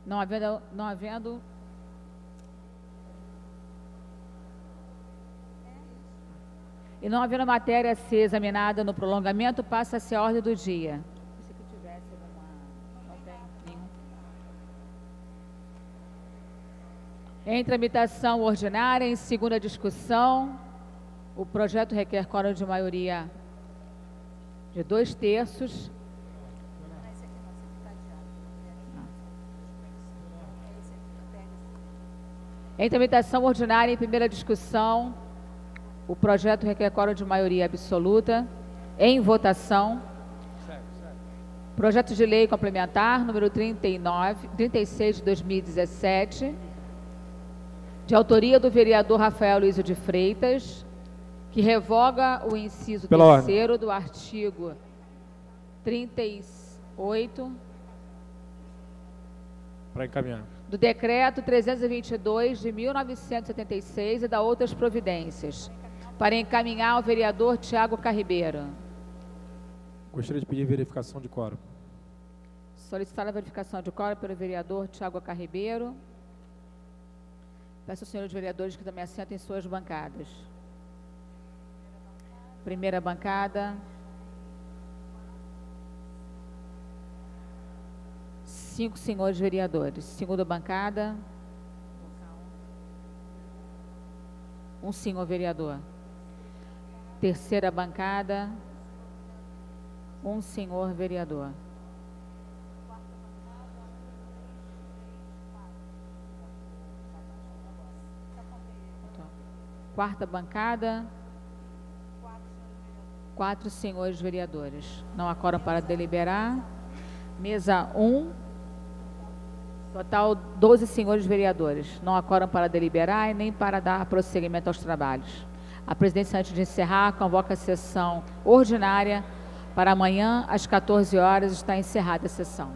Não havendo matéria a ser examinada no prolongamento, passa-se a ordem do dia. Se tivesse não tem nenhum. Em tramitação ordinária, em segunda discussão, o projeto requer quórum de maioria de 2/3. Em tramitação ordinária, em primeira discussão, o projeto requer quórum de maioria absoluta. Em votação, projeto de lei complementar, número 36 de 2017, de autoria do vereador Rafael Luizio de Freitas, que revoga o inciso 3º do artigo 38 para encaminhar do decreto 322 de 1976 e da outras providências, para encaminhar ao vereador Tiago Carribeiro. Gostaria de pedir verificação de quórum. Solicitar a verificação de quórum pelo vereador Tiago Carribeiro. Peço aos senhores vereadores que também assentem suas bancadas. Primeira bancada. 5 senhores vereadores. Segunda bancada. 1 senhor vereador. Terceira bancada. 1 senhor vereador. Quarta bancada. 4 senhores vereadores. Não há quórum para deliberar. Mesa 1. Total 12 senhores vereadores. Não há quórum para deliberar e nem para dar prosseguimento aos trabalhos. A presidência, antes de encerrar, convoca a sessão ordinária para amanhã, às 14h. Está encerrada a sessão.